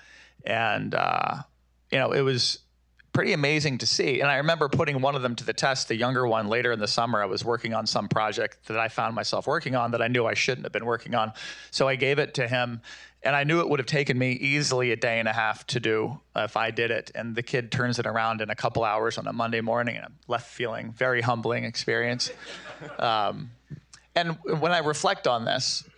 And, it was pretty amazing to see. And I remember putting one of them to the test, the younger one, later in the summer. I was working on some project that I found myself working on that I knew I shouldn't have been working on. So I gave it to him, and I knew it would have taken me easily a day and a half to do if I did it. And the kid turns it around in a couple hours on a Monday morning, and I'm left feeling very humbling experience. And when I reflect on this,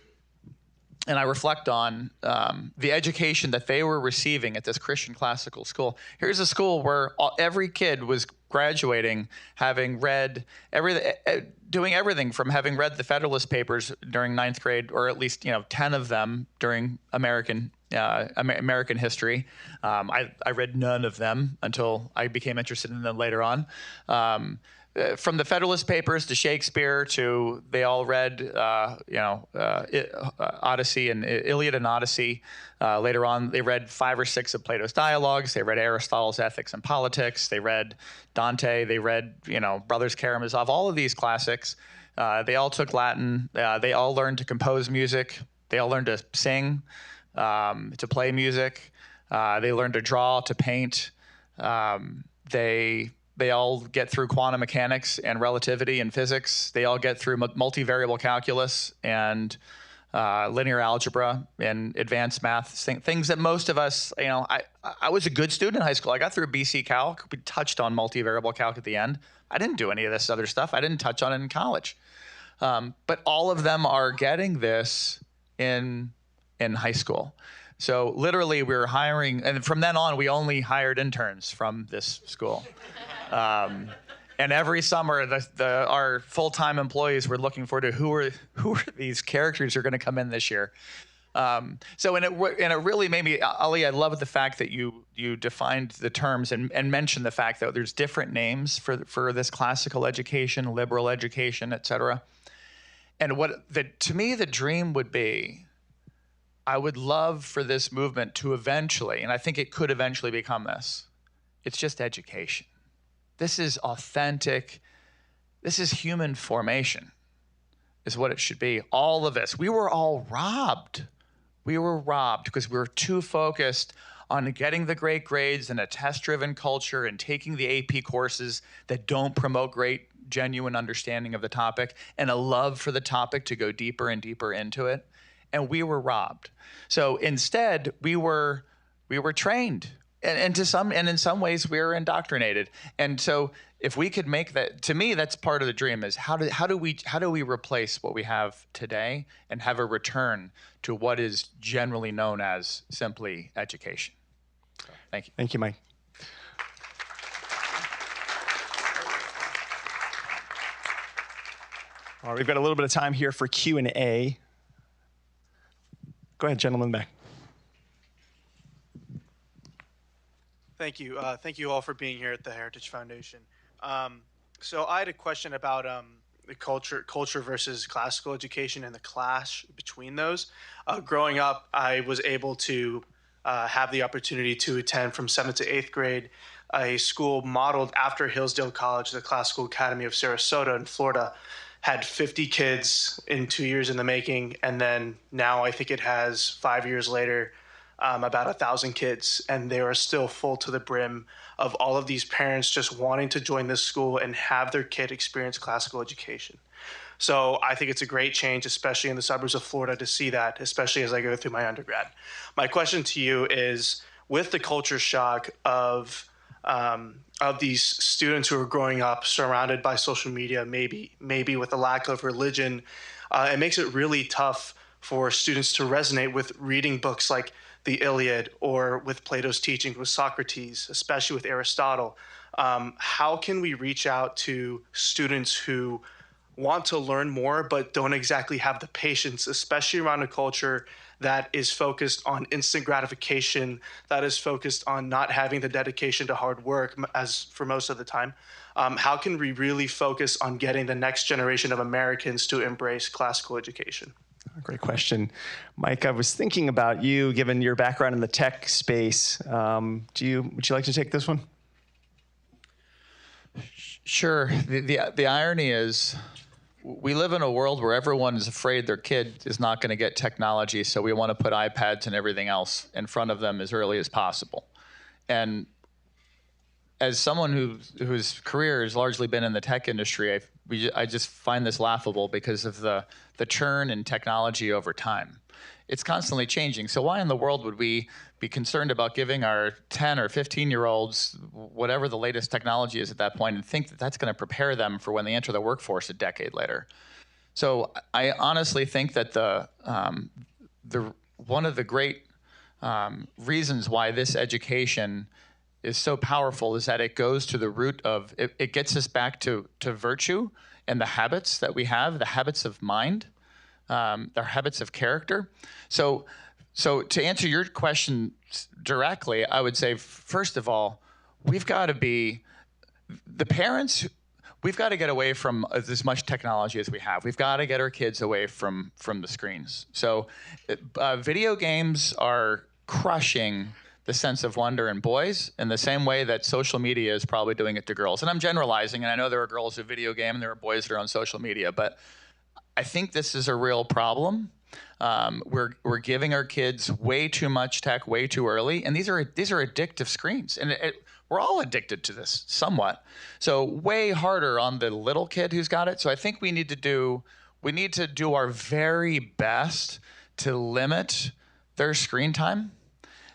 and I reflect on the education that they were receiving at this Christian classical school. Here's a school where every kid was graduating having read doing everything from having read the Federalist Papers during 9th grade, or at least 10 of them during American history. I read none of them until I became interested in them later on. From the Federalist Papers to Shakespeare to they all read, Odyssey and Iliad and Odyssey. Later on, they read 5 or 6 of Plato's dialogues. They read Aristotle's Ethics and Politics. They read Dante. They read, Brothers Karamazov. All of these classics. They all took Latin. They all learned to compose music. They all learned to sing, to play music. They learned to draw, to paint. They all get through quantum mechanics and relativity and physics. They all get through multivariable calculus and linear algebra and advanced math, things that most of us, I was a good student in high school. I got through BC Calc. We touched on multivariable calc at the end. I didn't do any of this other stuff. I didn't touch on it in college. But all of them are getting this in high school. So literally we were hiring, and from then on, we only hired interns from this school. And every summer, our full-time employees were looking forward to who are these characters who are going to come in this year. So it really made me, Ali, I love the fact that you defined the terms and mentioned the fact that there's different names for this classical education, liberal education, et cetera. And to me, the dream would be, I would love for this movement to eventually, and I think it could eventually become this, it's just education. This is authentic. This is human formation, is what it should be. All of this. We were all robbed. We were robbed because we were too focused on getting the great grades and a test-driven culture and taking the AP courses that don't promote great, genuine understanding of the topic and a love for the topic to go deeper and deeper into it. And we were robbed. So instead, we were trained. And in some ways we were indoctrinated. And so if we could make that, to me, that's part of the dream, is how do we replace what we have today and have a return to what is generally known as simply education. So, thank you. Thank you, Mike. All right, we've got a little bit of time here for Q&A. Go ahead, gentleman in the back. Thank you. Thank you all for being here at the Heritage Foundation. So I had a question about the culture versus classical education and the clash between those. Growing up, I was able to have the opportunity to attend from 7th to 8th grade a school modeled after Hillsdale College, the Classical Academy of Sarasota in Florida. Had 50 kids in 2 years in the making, and then now I think it has 5 years later, about 1,000 kids, and they are still full to the brim of all of these parents just wanting to join this school and have their kid experience classical education. So I think it's a great change, especially in the suburbs of Florida, to see that, especially as I go through my undergrad. My question to you is, with the culture shock of these students who are growing up surrounded by social media, maybe with a lack of religion, it makes it really tough for students to resonate with reading books like the Iliad or with Plato's teachings with Socrates, especially with Aristotle. How can we reach out to students who want to learn more but don't exactly have the patience, especially around a culture that is focused on instant gratification, that is focused on not having the dedication to hard work, as for most of the time? How can we really focus on getting the next generation of Americans to embrace classical education? Great question. Mike, I was thinking about you, given your background in the tech space. Would you like to take this one? Sure. The irony is, we live in a world where everyone is afraid their kid is not going to get technology, so we want to put iPads and everything else in front of them as early as possible. And as someone whose career has largely been in the tech industry, I just find this laughable because of the churn in technology over time. It's constantly changing. So why in the world would we be concerned about giving our 10 or 15-year-olds whatever the latest technology is at that point and think that that's going to prepare them for when they enter the workforce a decade later? So I honestly think that one of the great reasons why this education is so powerful is that it goes to the root of, it gets us back to virtue and the habits that we have, the habits of mind, our habits of character. So to answer your question directly, I would say, first of all, we've got to be, the parents, we've got to get away from as much technology as we have. We've got to get our kids away from the screens. So video games are crushing the sense of wonder in boys in the same way that social media is probably doing it to girls. And I'm generalizing, and I know there are girls who video game and there are boys that are on social media, but I think this is a real problem. We're giving our kids way too much tech way too early, and these are addictive screens, and we're all addicted to this somewhat. So way harder on the little kid who's got it. So I think we need to do our very best to limit their screen time,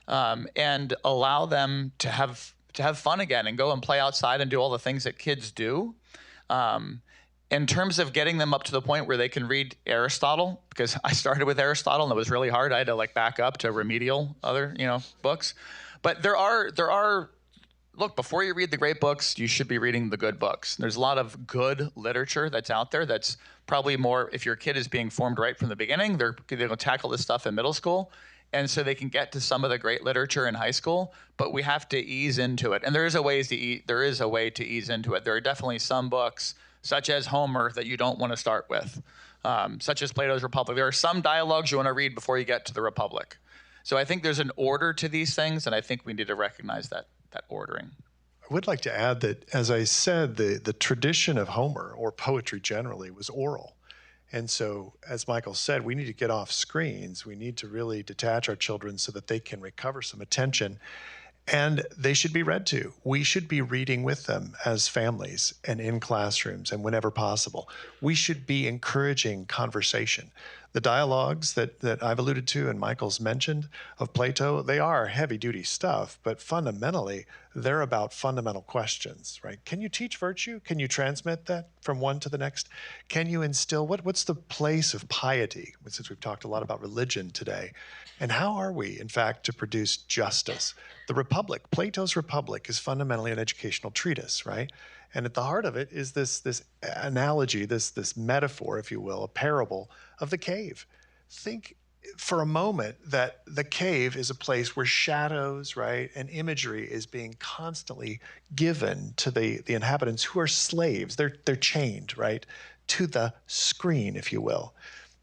and allow them to have fun again and go and play outside and do all the things that kids do. In terms of getting them up to the point where they can read Aristotle, because I started with Aristotle and it was really hard. I had to back up to remedial other, books. But there are, look, before you read the great books, you should be reading the good books. There's a lot of good literature that's out there that's probably more, if your kid is being formed right from the beginning, they're going to tackle this stuff in middle school. And so they can get to some of the great literature in high school, but we have to ease into it. And there is a way to ease into it. There are definitely some books, such as Homer, that you don't want to start with, such as Plato's Republic. There are some dialogues you want to read before you get to the Republic. So I think there's an order to these things, and I think we need to recognize that ordering. I would like to add that, as I said, the tradition of Homer, or poetry generally, was oral. And so, as Michael said, we need to get off screens. We need to really detach our children so that they can recover some attention. And they should be read to. We should be reading with them as families and in classrooms and whenever possible. We should be encouraging conversation. The dialogues that I've alluded to and Michael's mentioned of Plato, they are heavy-duty stuff, but fundamentally, they're about fundamental questions, right? Can you teach virtue? Can you transmit that from one to the next? Can you instill, what's the place of piety, since we've talked a lot about religion today? And how are we, in fact, to produce justice? The Republic, Plato's Republic, is fundamentally an educational treatise, right? And at the heart of it is this analogy, this metaphor, if you will, a parable of the cave. Think for a moment that the cave is a place where shadows, right, and imagery is being constantly given to the inhabitants who are slaves. They're chained, right, to the screen, if you will.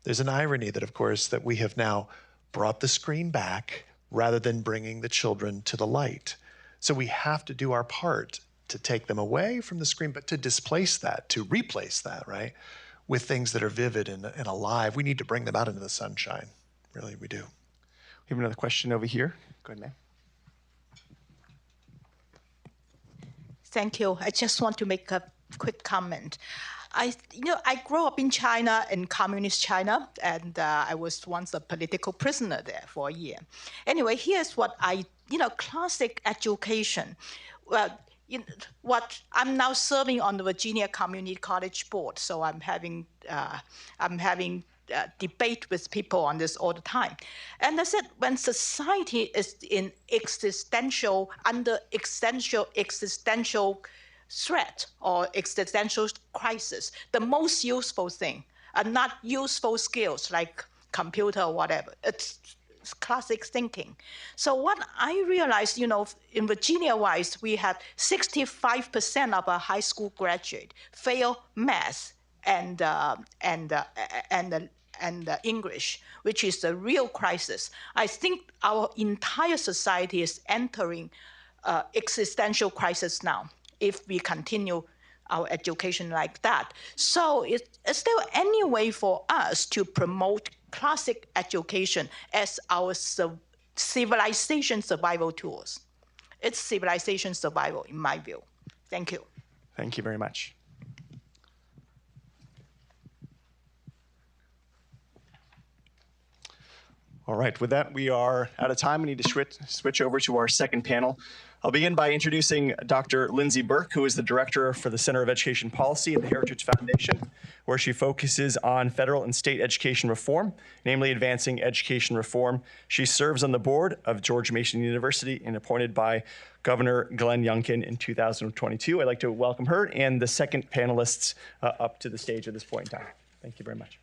There's an irony that, of course, that we have now brought the screen back rather than bringing the children to the light. So we have to do our part to take them away from the screen, but to displace that, to replace that, right, with things that are vivid and alive. We need to bring them out into the sunshine. Really, we do. We have another question over here. Go ahead, ma'am. Thank you. I just want to make a quick comment. I grew up in China, in communist China, and I was once a political prisoner there for a year. Anyway, here's what classic education. Well, what I'm now serving on the Virginia Community College Board, so I'm having debate with people on this all the time. And I said, when society is in under existential threat or existential crisis, the most useful thing are not useful skills like computer or whatever. It's classic thinking. So what I realized, in Virginia-wise, we had 65% of our high school graduate fail math and English, which is a real crisis. I think our entire society is entering existential crisis now if we continue our education like that. So is there any way for us to promote classic education as our civilization survival tools? It's civilization survival, in my view. Thank you. Thank you very much. All right, with that, we are out of time. We need to switch over to our second panel. I'll begin by introducing Dr. Lindsay Burke, who is the Director for the Center of Education Policy at the Heritage Foundation, where she focuses on federal and state education reform, namely advancing education reform. She serves on the board of George Mason University and appointed by Governor Glenn Youngkin in 2022. I'd like to welcome her and the second panelists up to the stage at this point in time. Thank you very much.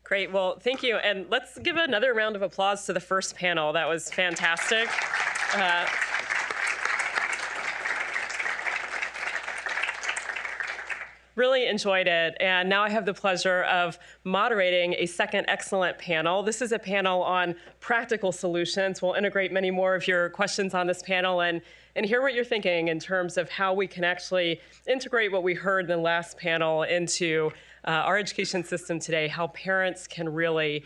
Great. Well, thank you. And let's give another round of applause to the first panel. That was fantastic. Really enjoyed it. And now I have the pleasure of moderating a second excellent panel. This is a panel on practical solutions. We'll integrate many more of your questions on this panel and hear what you're thinking in terms of how we can actually integrate what we heard in the last panel into our education system today, how parents can really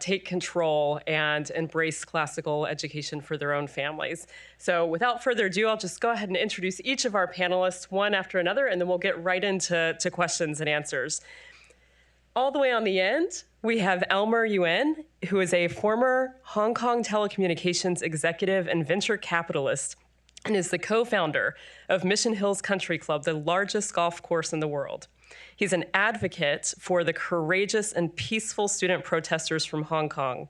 take control and embrace classical education for their own families. So without further ado, I'll just go ahead and introduce each of our panelists one after another, and then we'll get right into questions and answers. All the way on the end, we have Elmer Yuen, who is a former Hong Kong telecommunications executive and venture capitalist, and is the co-founder of Mission Hills Country Club, the largest golf course in the world. He's an advocate for the courageous and peaceful student protesters from Hong Kong.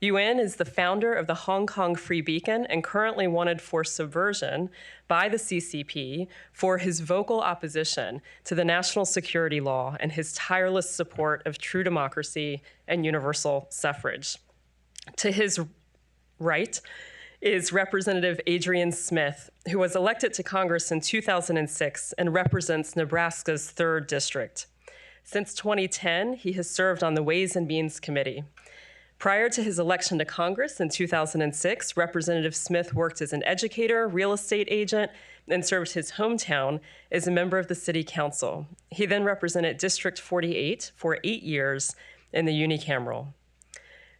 Yuen is the founder of the Hong Kong Free Beacon and currently wanted for subversion by the CCP for his vocal opposition to the national security law and his tireless support of true democracy and universal suffrage. To his right is Representative Adrian Smith, who was elected to Congress in 2006 and represents Nebraska's 3rd District. Since 2010, he has served on the Ways and Means Committee. Prior to his election to Congress in 2006, Representative Smith worked as an educator, real estate agent, and served his hometown as a member of the City Council. He then represented District 48 for 8 years in the unicameral.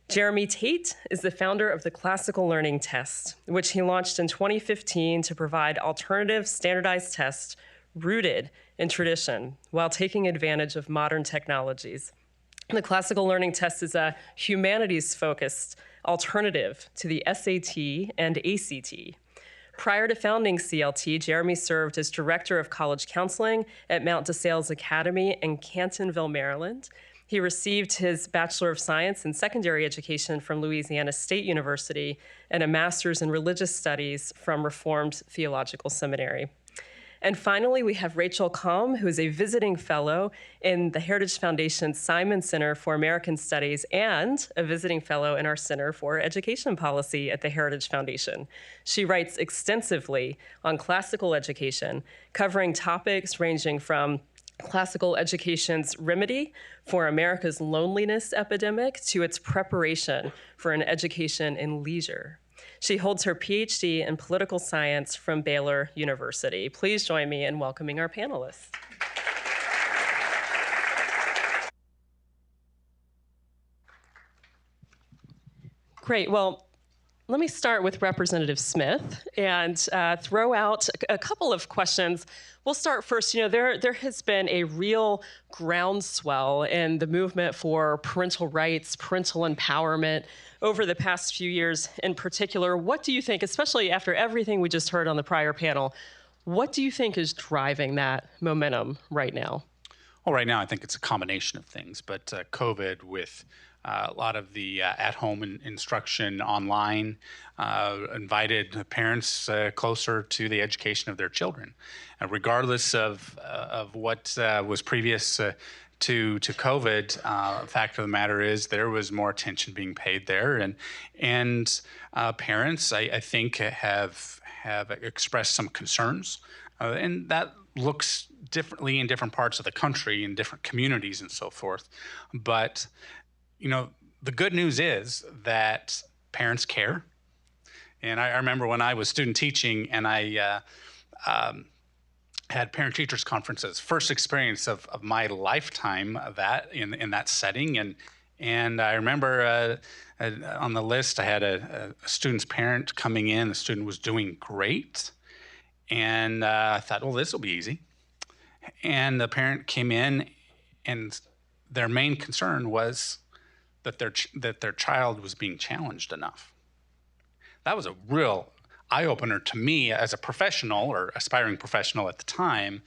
Jeremy Tate is the founder of the Classical Learning Test, which he launched in 2015 to provide alternative standardized tests rooted in tradition while taking advantage of modern technologies. The Classical Learning Test is a humanities-focused alternative to the SAT and ACT. Prior to founding CLT, Jeremy served as Director of College Counseling at Mount DeSales Academy in Cantonville, Maryland. He received his Bachelor of Science in Secondary Education from Louisiana State University and a Master's in Religious Studies from Reformed Theological Seminary. And finally, we have Rachel Kalm, who is a visiting fellow in the Heritage Foundation's Simon Center for American Studies and a visiting fellow in our Center for Education Policy at the Heritage Foundation. She writes extensively on classical education, covering topics ranging from classical education's remedy for America's loneliness epidemic to its preparation for an education in leisure. She holds her Ph.D. in political science from Baylor University. Please join me in welcoming our panelists. Great. Well, let me start with Representative Smith and throw out a couple of questions. We'll start first. You know, there has been a real groundswell in the movement for parental rights, parental empowerment over the past few years in particular. What do you think, especially after everything we just heard on the prior panel, what do you think is driving that momentum right now? Well, right now, I think it's a combination of things, but COVID with a lot of the at-home instruction online invited parents closer to the education of their children. Regardless of what was previous to COVID, the fact of the matter is there was more attention being paid there, and parents, I think, have expressed some concerns, and that looks differently in different parts of the country, in different communities, and so forth. But you know, the good news is that parents care. And I remember when I was student teaching and I had parent-teachers conferences, first experience of my lifetime of that in that setting. And I remember on the list, I had a student's parent coming in. The student was doing great. And I thought, well, this will be easy. And the parent came in, and their main concern was that their child was being challenged enough. That was a real eye-opener to me as a professional or aspiring professional at the time.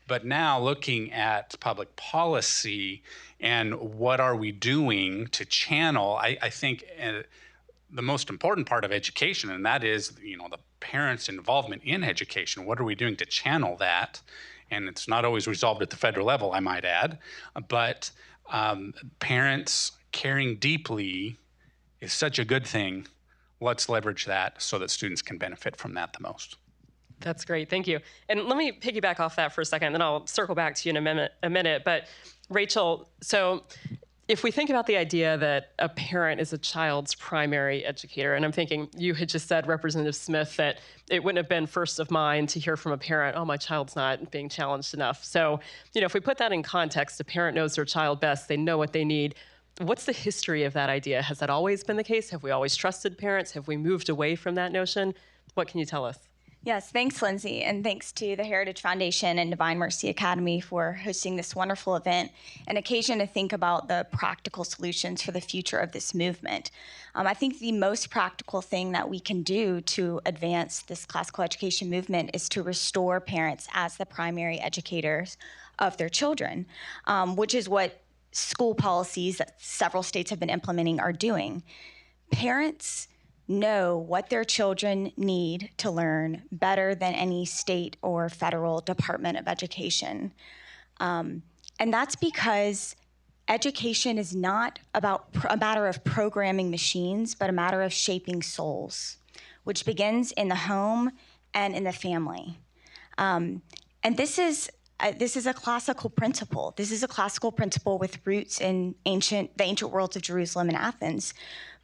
But now looking at public policy and what are we doing to channel, I think the most important part of education, and that is, the parents' involvement in education. What are we doing to channel that? And it's not always resolved at the federal level, I might add, but parents caring deeply is such a good thing. Let's leverage that so that students can benefit from that the most. That's great. Thank you. And let me piggyback off that for a second, then I'll circle back to you in a minute. But Rachel, so if we think about the idea that a parent is a child's primary educator, and I'm thinking you had just said, Representative Smith, that it wouldn't have been first of mind to hear from a parent, oh, my child's not being challenged enough. So, if we put that in context, a parent knows their child best, they know what they need. What's the history of that idea? Has that always been the case? Have we always trusted parents? Have we moved away from that notion? What can you tell us? Yes, thanks, Lindsay, and thanks to the Heritage Foundation and Divine Mercy Academy for hosting this wonderful event, an occasion to think about the practical solutions for the future of this movement. I think the most practical thing that we can do to advance this classical education movement is to restore parents as the primary educators of their children, which is what school policies that several states have been implementing are doing. Parents know what their children need to learn better than any state or federal Department of Education. And that's because education is not about a matter of programming machines, but a matter of shaping souls, which begins in the home and in the family. And this is a classical principle. This is a classical principle with roots in the ancient worlds of Jerusalem and Athens.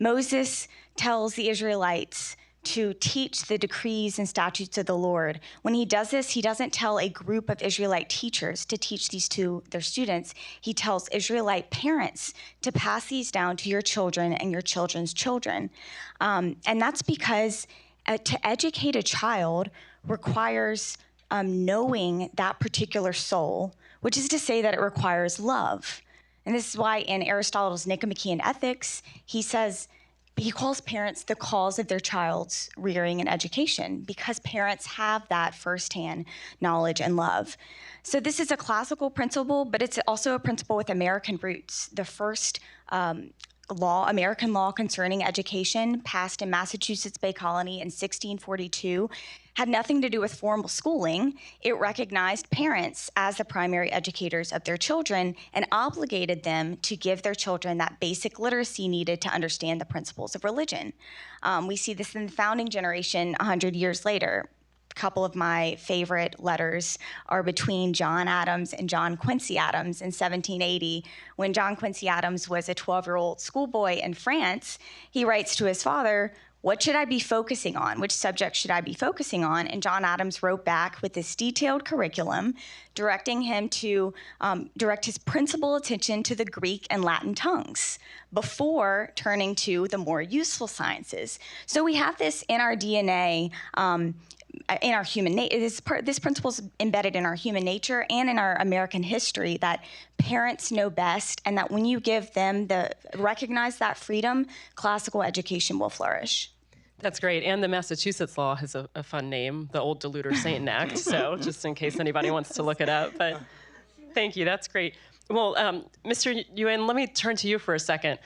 Moses tells the Israelites to teach the decrees and statutes of the Lord. When he does this, he doesn't tell a group of Israelite teachers to teach these to their students. He tells Israelite parents to pass these down to your children and your children's children. And that's because to educate a child requires knowing that particular soul, which is to say that it requires love. And this is why in Aristotle's Nicomachean Ethics, he calls parents the cause of their child's rearing and education, because parents have that firsthand knowledge and love. So this is a classical principle, but it's also a principle with American roots. The first American law concerning education, passed in Massachusetts Bay Colony in 1642, had nothing to do with formal schooling. It recognized parents as the primary educators of their children and obligated them to give their children that basic literacy needed to understand the principles of religion. We see this in the founding generation 100 years later. A couple of my favorite letters are between John Adams and John Quincy Adams in 1780. When John Quincy Adams was a 12-year-old schoolboy in France, he writes to his father, "What should I be focusing on? Which subject should I be focusing on?" And John Adams wrote back with this detailed curriculum, directing him to direct his principal attention to the Greek and Latin tongues before turning to the more useful sciences. So we have this in our DNA, in our human nature. This principle is embedded in our human nature and in our American history, that parents know best, and that when you give them recognize that freedom, classical education will flourish. That's great. And the Massachusetts law has a fun name, the Old Deluder-Satan Act. So just in case anybody wants to look it up. But thank you. That's great. Well, Mr. Yuen, let me turn to you for a second.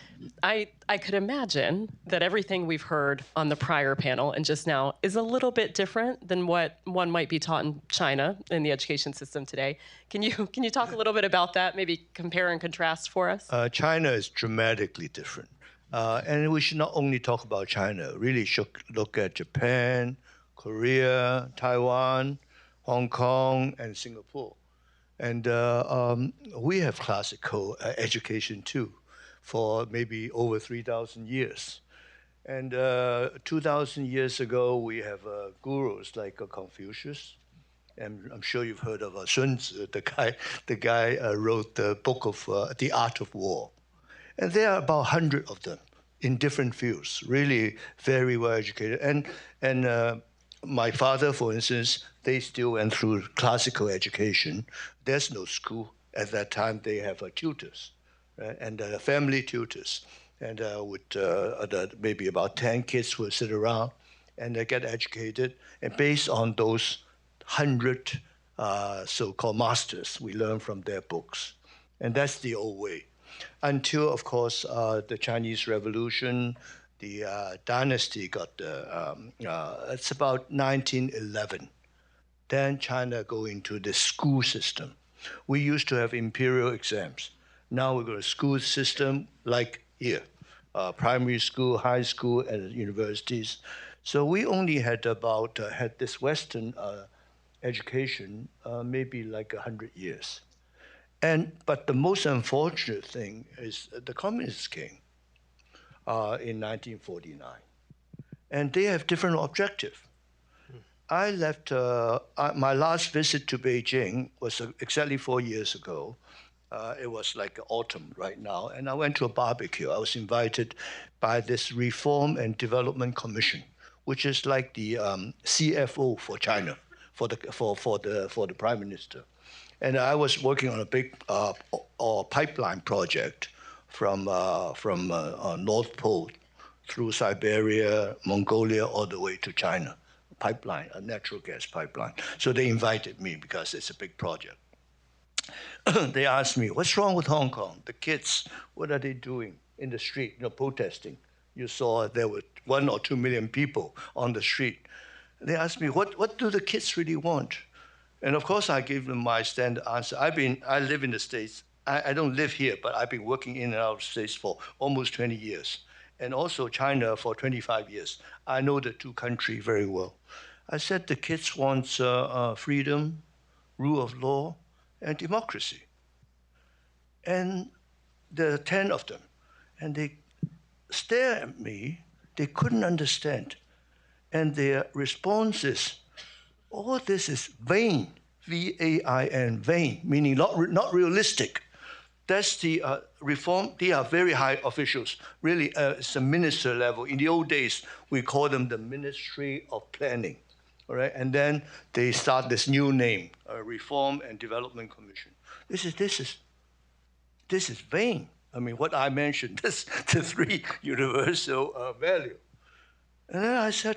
I could imagine that everything we've heard on the prior panel and just now is a little bit different than what one might be taught in China in the education system today. Can you talk a little bit about that? Maybe compare and contrast for us? China is dramatically different. And we should not only talk about China, really should look at Japan, Korea, Taiwan, Hong Kong, and Singapore. And we have classical education too, for maybe over 3,000 years. And 2,000 years ago, we have gurus like Confucius And I'm sure you've heard of Sun Tzu, the guy wrote the book of The Art of War. And there are about 100 of them in different fields, really very well educated. And my father, for instance, they still went through classical education. There's no school. At that time, they have tutors, right? And family tutors. And maybe about 10 kids would sit around and they get educated. And based on those 100 so-called masters, we learn from their books. And that's the old way. Until, of course, the Chinese Revolution, the dynasty got, it's about 1911. Then China go into the school system. We used to have imperial exams. Now we've got a school system like here, primary school, high school, and universities. So we only had had this Western education maybe like 100 years. But the most unfortunate thing is the communists came in 1949. And they have different objectives. I left, my last visit to Beijing was exactly 4 years ago. It was like autumn right now, and I went to a barbecue. I was invited by this Reform and Development Commission, which is like the CFO for China, for the Prime Minister. And I was working on a big pipeline project from North Pole through Siberia, Mongolia, all the way to China. Pipeline, a natural gas pipeline. So they invited me because it's a big project. They asked me, what's wrong with Hong Kong? The kids, what are they doing in the street, protesting? You saw there were 1 or 2 million people on the street. They asked me, what do the kids really want? And of course, I gave them my standard answer. I live in the States. I don't live here, but I've been working in and out of the States for almost 20 years. And also China for 25 years. I know the two countries very well. I said the kids want freedom, rule of law, and democracy. And there are 10 of them. And they stare at me. They couldn't understand. And their response is, all this is vain, V-A-I-N, vain, meaning not realistic. That's the reform. They are very high officials. Really, it's a minister level. In the old days, we call them the Ministry of Planning. All right, and then they start this new name, Reform and Development Commission. This is vain. I mean, what I mentioned, the 3 universal value. And then I said,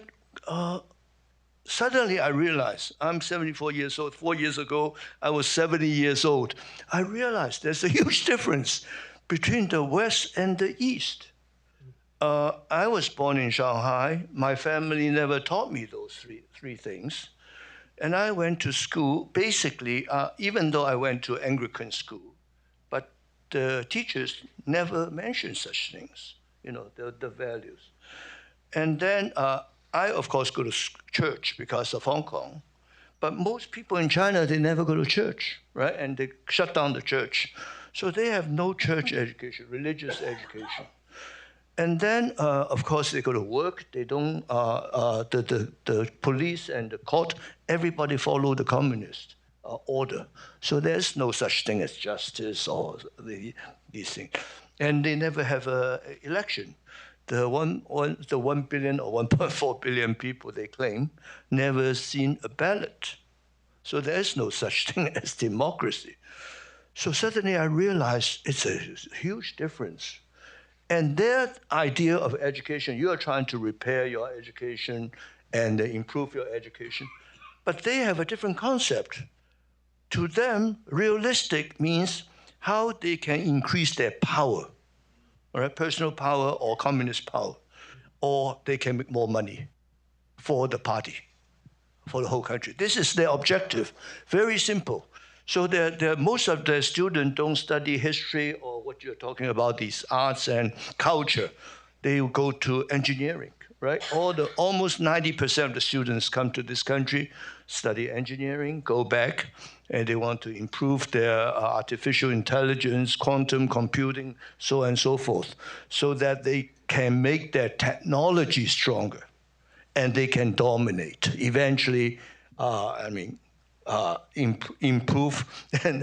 suddenly I realized, I'm 74 years old. 4 years ago, I was 70 years old. I realized there's a huge difference between the West and the East. I was born in Shanghai. My family never taught me those three things. And I went to school, basically, even though I went to Anglican school, but the teachers never mentioned such things, the values. And then I, of course, go to church because of Hong Kong. But most people in China, they never go to church, right? And they shut down the church. So they have no church education, religious education. And then, of course, they go to work. They don't, the police and the court, everybody follow the communist order. So there's no such thing as justice or these things. And they never have an election. The 1 billion or 1.4 billion people, they claim, never seen a ballot. So there's no such thing as democracy. So suddenly I realized it's a huge difference. And their idea of education, you are trying to repair your education and improve your education, but they have a different concept. To them, realistic means how they can increase their power, all right, personal power or communist power, or they can make more money for the party, for the whole country. This is their objective, very simple. So most of the students don't study history or what you're talking about, these arts and culture. They go to engineering, right? Almost 90% of the students come to this country, study engineering, go back, and they want to improve their artificial intelligence, quantum computing, so on and so forth, so that they can make their technology stronger and they can dominate. Eventually, improve, and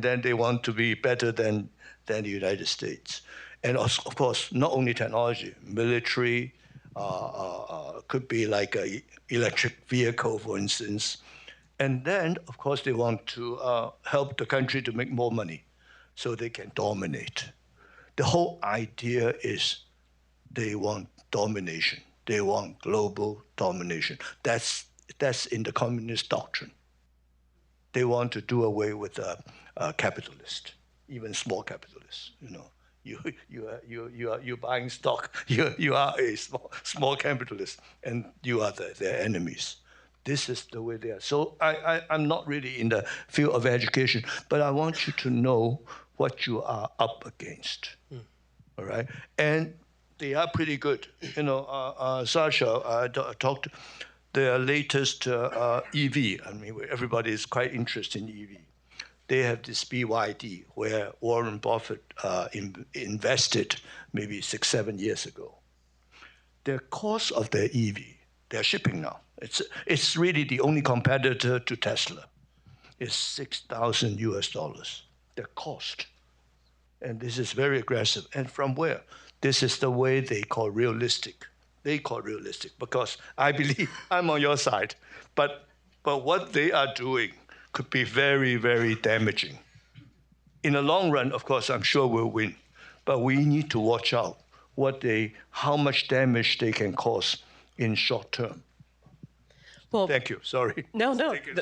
then they want to be better than the United States. And of course, not only technology, military, could be like a electric vehicle, for instance. And then, of course, they want to help the country to make more money so they can dominate. The whole idea is they want domination. They want global domination. That's in the communist doctrine. They want to do away with capitalists, even small capitalists. You know, you're buying stock. You are a small capitalist, and you are their enemies. This is the way they are. So I'm not really in the field of education, but I want you to know what you are up against. All right, and they are pretty good. You know, Sasha talked their latest EV. I mean, everybody is quite interested in EV. They have this BYD where Warren Buffett invested maybe 6-7 years ago. The cost of their EV, they're shipping now. It's really the only competitor to Tesla. It's $6,000 US. The cost. And this is very aggressive. And from where? This is the way they call realistic. They call realistic because I believe I'm on your side. But what they are doing could be very, very damaging. In the long run, of course, I'm sure we'll win. But we need to watch out how much damage they can cause in short term. Well, thank you. Sorry. No,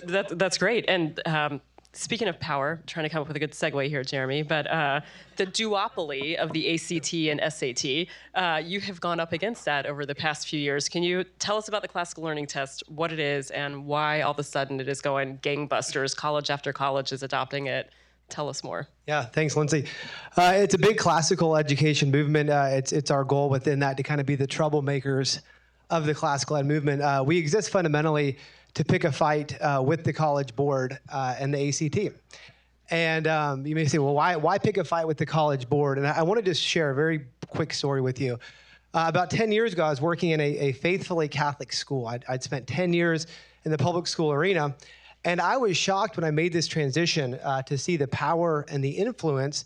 that's great. And speaking of power, trying to come up with a good segue here, Jeremy, but the duopoly of the ACT and SAT, you have gone up against that over the past few years. Can you tell us about the classical learning test, what it is, and why all of a sudden it is going gangbusters? College after college is adopting it. Tell us more. Yeah, thanks, Lindsay. It's a big classical education movement. It's our goal within that to kind of be the troublemakers of the classical ed movement. We exist fundamentally to pick a fight with the College Board and the ACT. And you may say, well, why pick a fight with the College Board? And I want to just share a very quick story with you. About 10 years ago, I was working in a faithfully Catholic school. I'd spent 10 years in the public school arena. And I was shocked when I made this transition to see the power and the influence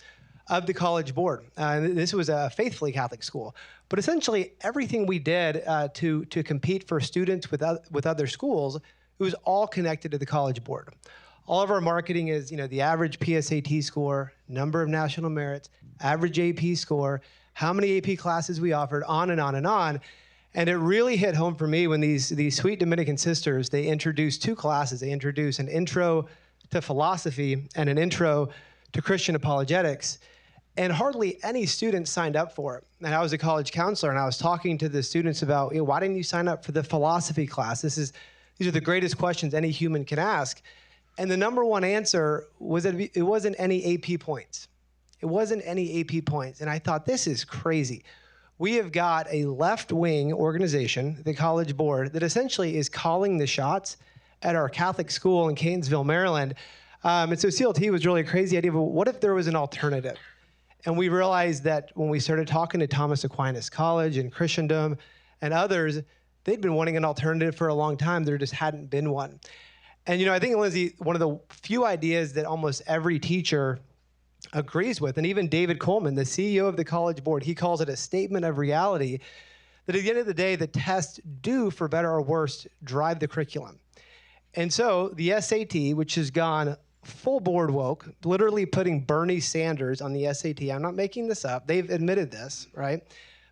of the College Board. This was a faithfully Catholic school. But essentially, everything we did to compete for students with other schools, it was all connected to the College Board. All of our marketing is, the average PSAT score, number of national merits, average AP score, how many AP classes we offered, on and on and on. And it really hit home for me when these sweet Dominican sisters, they introduced 2 classes. They introduced an intro to philosophy and an intro to Christian apologetics. And hardly any students signed up for it. And I was a college counselor, and I was talking to the students about, why didn't you sign up for the philosophy class? These are the greatest questions any human can ask. And the number one answer was that it wasn't any AP points. It wasn't any AP points. And I thought, this is crazy. We have got a left-wing organization, the College Board, that essentially is calling the shots at our Catholic school in Catonsville, Maryland. And so CLT was really a crazy idea, but what if there was an alternative? And we realized that when we started talking to Thomas Aquinas College and Christendom and others, they'd been wanting an alternative for a long time. There just hadn't been one. And I think, Lindsay, one of the few ideas that almost every teacher agrees with, and even David Coleman, the CEO of the College Board, he calls it a statement of reality, that at the end of the day, the tests do, for better or worse, drive the curriculum. And so the SAT, which has gone full board woke, literally putting Bernie Sanders on the SAT. I'm not making this up. They've admitted this, right?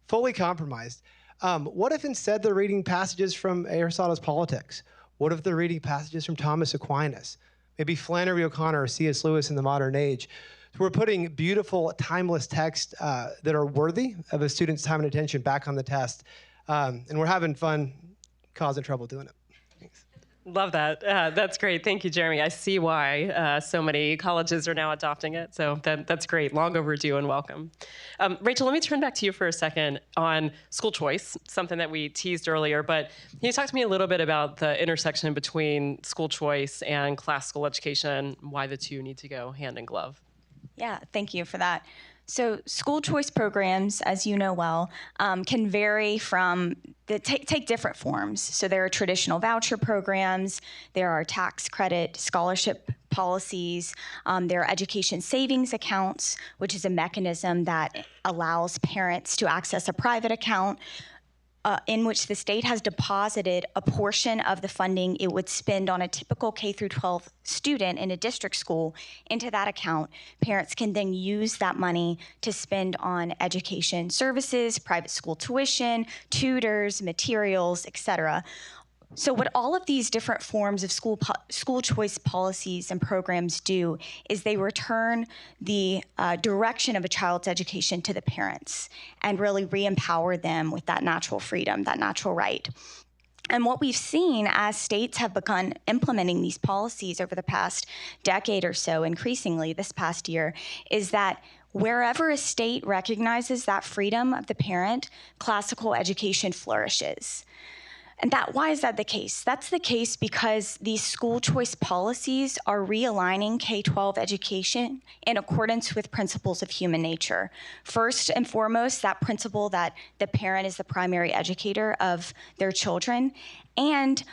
Fully compromised. What if instead they're reading passages from Aristotle's Politics? What if they're reading passages from Thomas Aquinas? Maybe Flannery O'Connor or C.S. Lewis in the modern age. So we're putting beautiful, timeless texts that are worthy of a student's time and attention back on the test. And we're having fun causing trouble doing it. Thanks. Love that. That's great. Thank you, Jeremy. I see why so many colleges are now adopting it. So that's great. Long overdue and welcome. Rachel, let me turn back to you for a second on school choice, something that we teased earlier. But can you talk to me a little bit about the intersection between school choice and classical education, why the two need to go hand in glove? Yeah, thank you for that. So school choice programs, as you know well, can vary from take different forms. So there are traditional voucher programs, there are tax credit, scholarship policies, there are education savings accounts, which is a mechanism that allows parents to access a private account in which the state has deposited a portion of the funding it would spend on a typical K through 12 student in a district school into that account. Parents can then use that money to spend on education services, private school tuition, tutors, materials, etc. So what all of these different forms of school choice policies and programs do is they return the direction of a child's education to the parents and really re-empower them with that natural freedom, that natural right. And what we've seen as states have begun implementing these policies over the past decade or so, increasingly this past year, is that wherever a state recognizes that freedom of the parent, classical education flourishes. And why is that the case? That's the case because these school choice policies are realigning K-12 education in accordance with principles of human nature. First and foremost, that principle that the parent is the primary educator of their children. And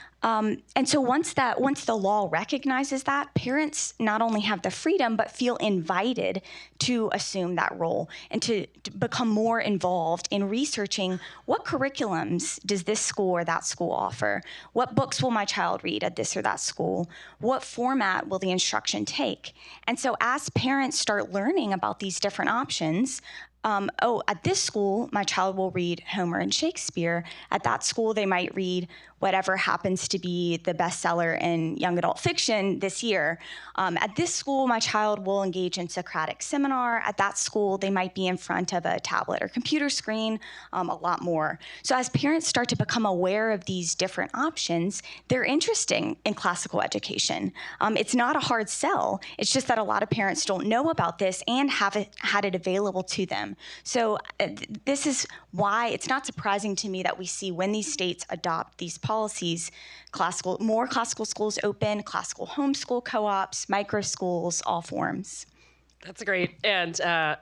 so once the law recognizes that, parents not only have the freedom, but feel invited to assume that role and to become more involved in researching what curriculums does this school or that school offer? What books will my child read at this or that school? What format will the instruction take? And so as parents start learning about these different options, at this school, my child will read Homer and Shakespeare. At that school, they might read whatever happens to be the bestseller in young adult fiction this year. At this school, my child will engage in Socratic seminar. At that school, they might be in front of a tablet or computer screen, a lot more. So as parents start to become aware of these different options, they're interested in classical education. It's not a hard sell. It's just that a lot of parents don't know about this and haven't had it available to them. So this is why it's not surprising to me that we see when these states adopt these policies, more classical schools open, classical homeschool co-ops, micro schools, all forms. That's great. And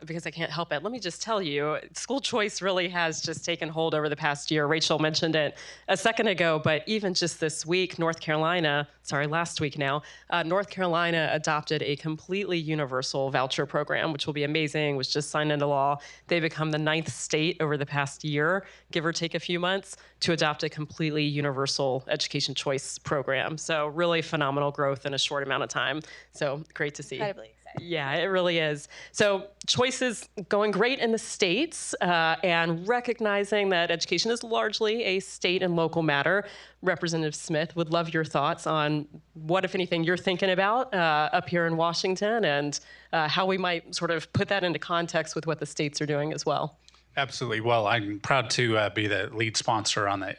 because I can't help it, let me just tell you, school choice really has just taken hold over the past year. Rachel mentioned it a second ago, but even just this week, last week now, North Carolina adopted a completely universal voucher program, which will be amazing, was just signed into law. They become the 9th state over the past year, give or take a few months, to adopt a completely universal education choice program. So really phenomenal growth in a short amount of time. So great to see. Incredibly exciting. Yeah, it really is. So choices going great in the states and recognizing that education is largely a state and local matter. Representative Smith, would love your thoughts on what, if anything, you're thinking about up here in Washington and how we might sort of put that into context with what the states are doing as well. Absolutely. Well, I'm proud to be the lead sponsor on the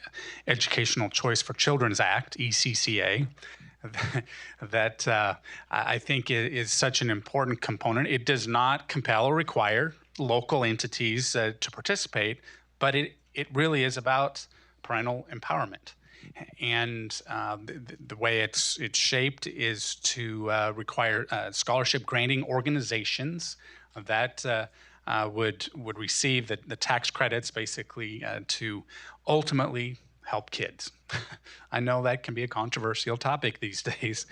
Educational Choice for Children's Act, ECCA. That I think is such an important component. It does not compel or require local entities to participate, but it really is about parental empowerment. And the way it's shaped is to require scholarship granting organizations that would receive the tax credits basically to ultimately help kids. I know that can be a controversial topic these days,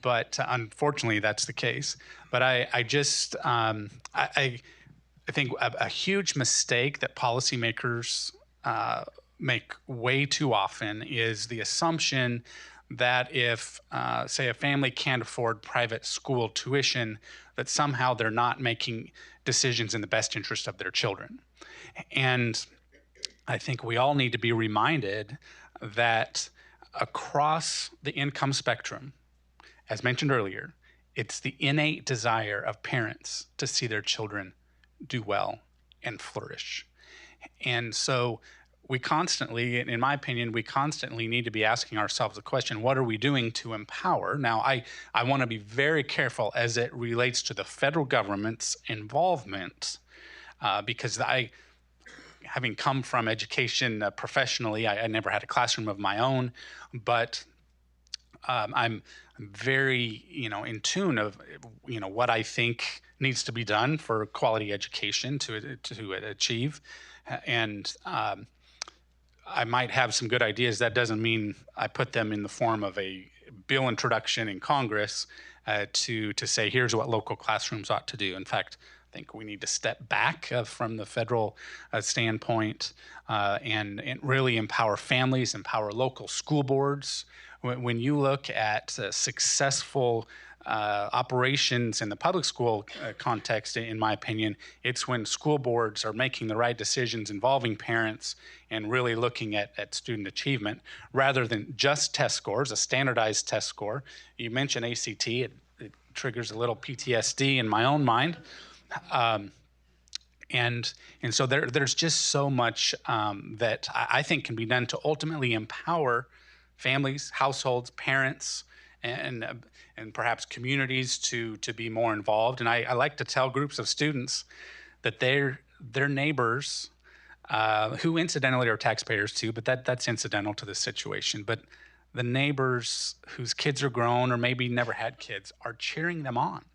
but unfortunately that's the case. But I think a huge mistake that policymakers make way too often is the assumption that if, say, a family can't afford private school tuition, that somehow they're not making decisions in the best interest of their children. And I think we all need to be reminded that across the income spectrum, as mentioned earlier, it's the innate desire of parents to see their children do well and flourish. And so we constantly, in my opinion, we constantly need to be asking ourselves the question, what are we doing to empower? Now, I want to be very careful as it relates to the federal government's involvement because having come from education professionally, I never had a classroom of my own, but I'm very, in tune of, what I think needs to be done for quality education to achieve, and I might have some good ideas. That doesn't mean I put them in the form of a bill introduction in Congress to say here's what local classrooms ought to do. In fact, I think we need to step back from the federal standpoint and really empower families, empower local school boards. When you look at successful operations in the public school context, in my opinion, it's when school boards are making the right decisions involving parents and really looking at student achievement rather than just test scores, a standardized test score. You mentioned ACT, it triggers a little PTSD in my own mind. And so there's just so much that I think can be done to ultimately empower families, households, parents, and perhaps communities to be more involved. And I like to tell groups of students that their neighbors, who incidentally are taxpayers too, but that's incidental to this situation, but the neighbors whose kids are grown or maybe never had kids are cheering them on.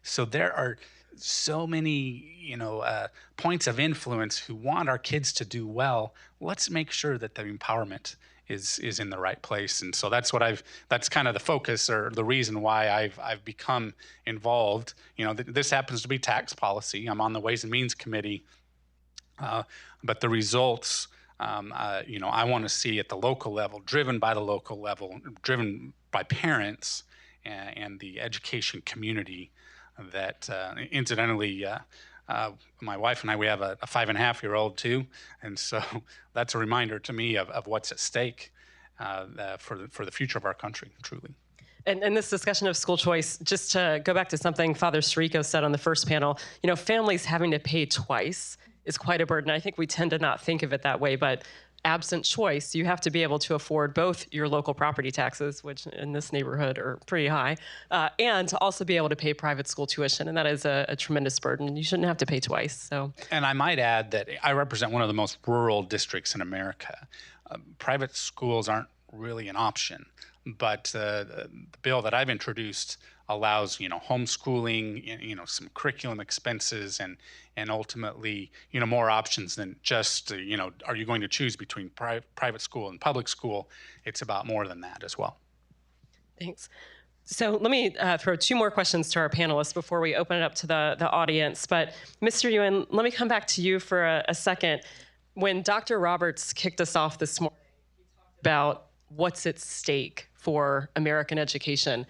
So there are so many, points of influence who want our kids to do well. Let's make sure that the empowerment is in the right place. And so that's kind of the focus or the reason why I've become involved. This happens to be tax policy. I'm on the Ways and Means Committee, but the results, I want to see at the local level, driven by the local level, driven by parents and the education community. That incidentally, my wife and I, we have a 5.5-year-old too, and so that's a reminder to me of what's at stake for the future of our country, truly. And this discussion of school choice, just to go back to something Father Sirico said on the first panel, families having to pay twice is quite a burden. I think we tend to not think of it that way, but absent choice, you have to be able to afford both your local property taxes, which in this neighborhood are pretty high, and to also be able to pay private school tuition. And that is a tremendous burden. You shouldn't have to pay twice. So. And I might add that I represent one of the most rural districts in America. Private schools aren't really an option, but the bill that I've introduced allows, homeschooling, some curriculum expenses and ultimately, more options than just, are you going to choose between private school and public school? It's about more than that as well. Thanks. So let me throw 2 more questions to our panelists before we open it up to the audience. But Mr. Ewan, let me come back to you for a second. When Dr. Roberts kicked us off this morning, he talked about what's at stake for American education.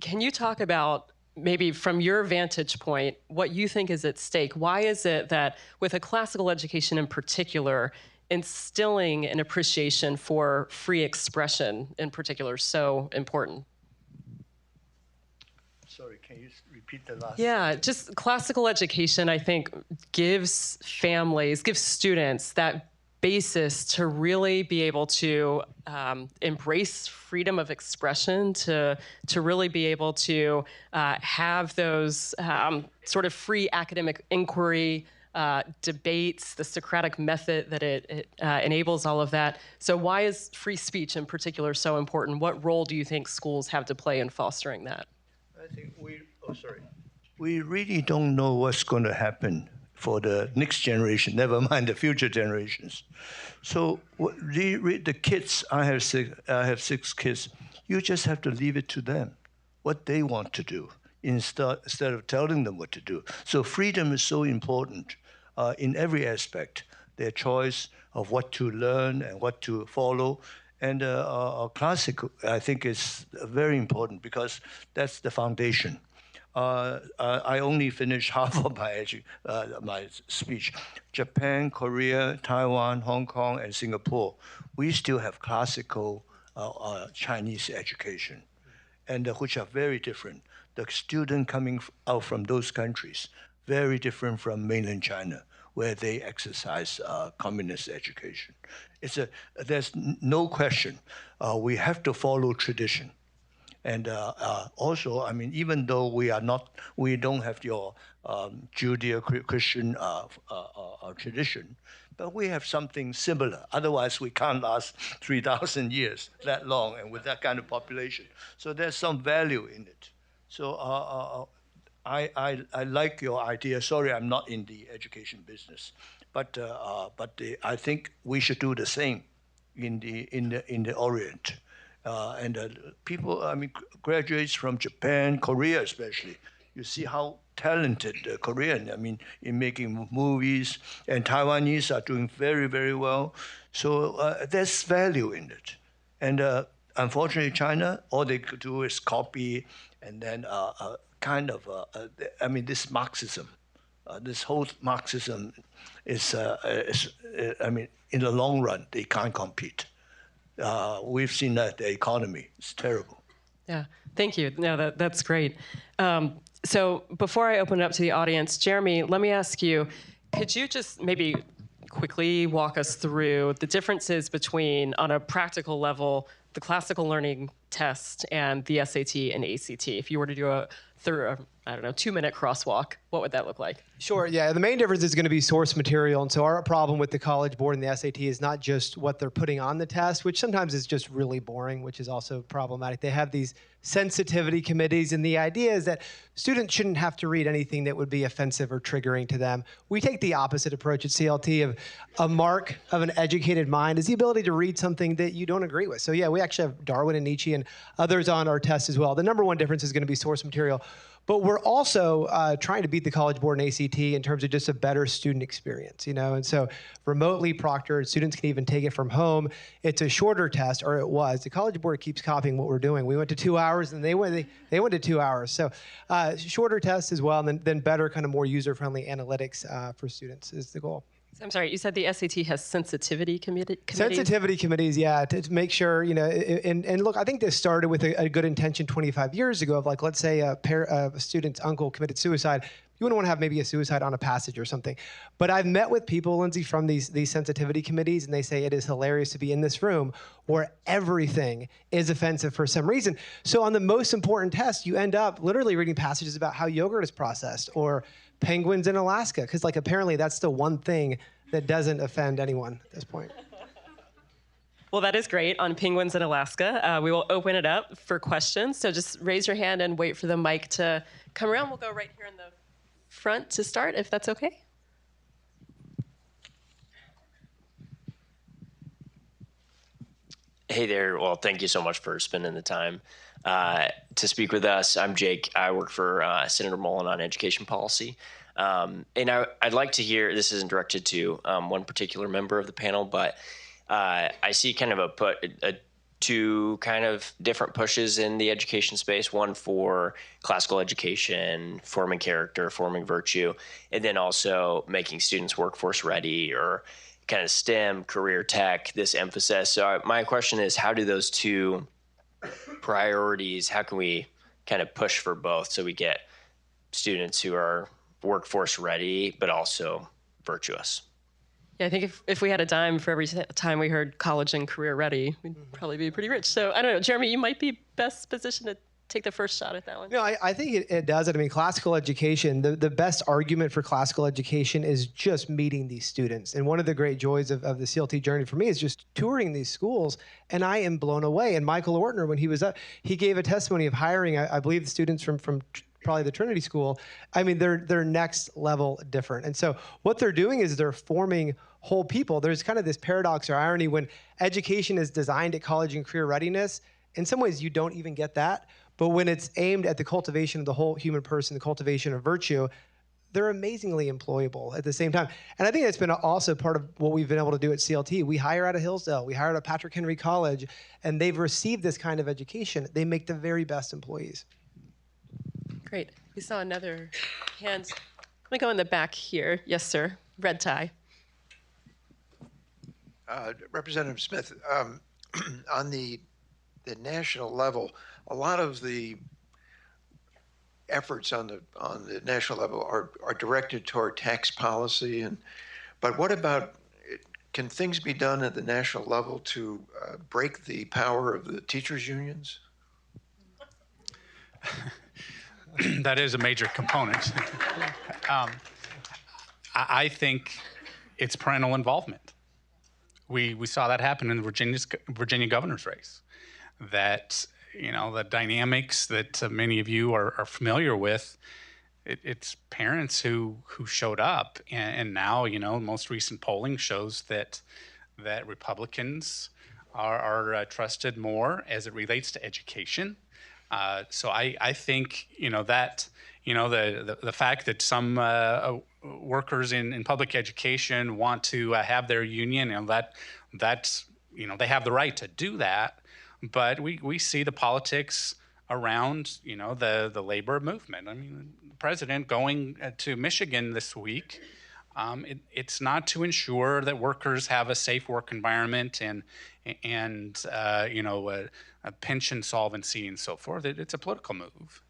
Can you talk about, maybe from your vantage point, what you think is at stake? Why is it that with a classical education in particular, instilling an appreciation for free expression in particular is so important? Sorry, can you repeat the last? Yeah, just classical education, I think, gives students that basis to really be able to embrace freedom of expression, to really be able to have those sort of free academic inquiry, debates, the Socratic method that it enables all of that. So why is free speech in particular so important? What role do you think schools have to play in fostering that? I think we really don't know what's going to happen for the next generation, never mind the future generations. So the kids, I have 6 kids, you just have to leave it to them, what they want to do, instead of telling them what to do. So freedom is so important in every aspect, their choice of what to learn and what to follow. And classical, I think, is very important because that's the foundation. I only finished half of my speech. Japan, Korea, Taiwan, Hong Kong, and Singapore, we still have classical Chinese education, and which are very different. The student coming out from those countries, very different from mainland China, where they exercise communist education. There's no question. We have to follow tradition. And also, I mean, even though we don't have your Judeo-Christian tradition, but we have something similar. Otherwise, we can't last 3,000 years that long and with that kind of population. So there's some value in it. So I like your idea. Sorry, I'm not in the education business, but I think we should do the same in the Orient. People, I mean, graduates from Japan, Korea especially, you see how talented Korean, I mean, in making movies, and Taiwanese are doing very, very well. So there's value in it. And unfortunately, China, all they could do is copy and then I mean, this Marxism, this whole Marxism is, I mean, in the long run, they can't compete. We've seen that the economy is terrible. Yeah, thank you. No, that's great. So before I open it up to the audience, Jeremy, let me ask you, could you just maybe quickly walk us through the differences between, on a practical level, the classical learning test and the SAT and ACT? If you were to do a 2-minute crosswalk, what would that look like? Sure, yeah. The main difference is going to be source material. And so our problem with the College Board and the SAT is not just what they're putting on the test, which sometimes is just really boring, which is also problematic. They have these sensitivity committees, and the idea is that students shouldn't have to read anything that would be offensive or triggering to them. We take the opposite approach at CLT of a mark of an educated mind is the ability to read something that you don't agree with. So yeah, we actually have Darwin and Nietzsche and others on our test as well. The number one difference is going to be source material. But we're also trying to beat the College Board and ACT in terms of just a better student experience, you know? And so remotely proctored, students can even take it from home. It's a shorter test, or it was. The College Board keeps copying what we're doing. We went to 2 hours, and they went to 2 hours. So shorter tests as well, and then better, kind of more user-friendly analytics for students is the goal. I'm sorry, you said the SAT has sensitivity committees? Sensitivity committees, yeah, to make sure, you know, and look, I think this started with a good intention 25 years ago of, like, let's say a student's uncle committed suicide. You wouldn't want to have maybe a suicide on a passage or something. But I've met with people, Lindsay, from these sensitivity committees, and they say it is hilarious to be in this room where everything is offensive for some reason. So on the most important test, you end up literally reading passages about how yogurt is processed or penguins in Alaska, because, like, apparently that's the one thing that doesn't offend anyone at this point. Well, that is great on penguins in Alaska. We will open it up for questions. So just raise your hand and wait for the mic to come around. We'll go right here in the front to start, if that's okay. Hey there. Well, thank you so much for spending the time to speak with us. I'm Jake. I work for Senator Mullen on education policy. And I'd like to hear, this isn't directed to one particular member of the panel, but I see kind of two kind of different pushes in the education space, one for classical education, forming character, forming virtue, and then also making students workforce ready, or kind of STEM, career tech, this emphasis. So my question is, how do those two priorities, how can we kind of push for both so we get students who are workforce ready, but also virtuous? Yeah, I think if we had a dime for every time we heard college and career ready, we'd probably be pretty rich. So I don't know, Jeremy, you might be best positioned to take the first shot at that one. No, I think it does it. I mean, classical education, the best argument for classical education is just meeting these students. And one of the great joys of the CLT journey for me is just touring these schools, and I am blown away. And Michael Ortner, when he was up, he gave a testimony of hiring, I believe, the students from probably the Trinity School. I mean, they're next level different. And so what they're doing is they're forming whole people. There's kind of this paradox or irony when education is designed at college and career readiness. In some ways, you don't even get that. But when it's aimed at the cultivation of the whole human person, the cultivation of virtue, they're amazingly employable at the same time. And I think that's been also part of what we've been able to do at CLT. We hire out of Hillsdale, we hire out of Patrick Henry College, and they've received this kind of education. They make the very best employees. Great. We saw another hand. Let me go in the back here. Yes, sir. Red tie. Representative Smith, on the national level, a lot of the efforts on the national level are directed toward tax policy, but what about, can things be done at the national level to break the power of the teachers' unions? That is a major component. I think it's parental involvement. We saw that happen in the Virginia governor's race. That, the dynamics that many of you are familiar with, it's parents who showed up. And now, most recent polling shows that Republicans are trusted more as it relates to education. So I think, that, the fact that some workers in public education want to have their union, and that's, they have the right to do that. But we see the politics around, the labor movement. I mean, the president going to Michigan this week, it's not to ensure that workers have a safe work environment and a pension solvency and so forth. It's a political move.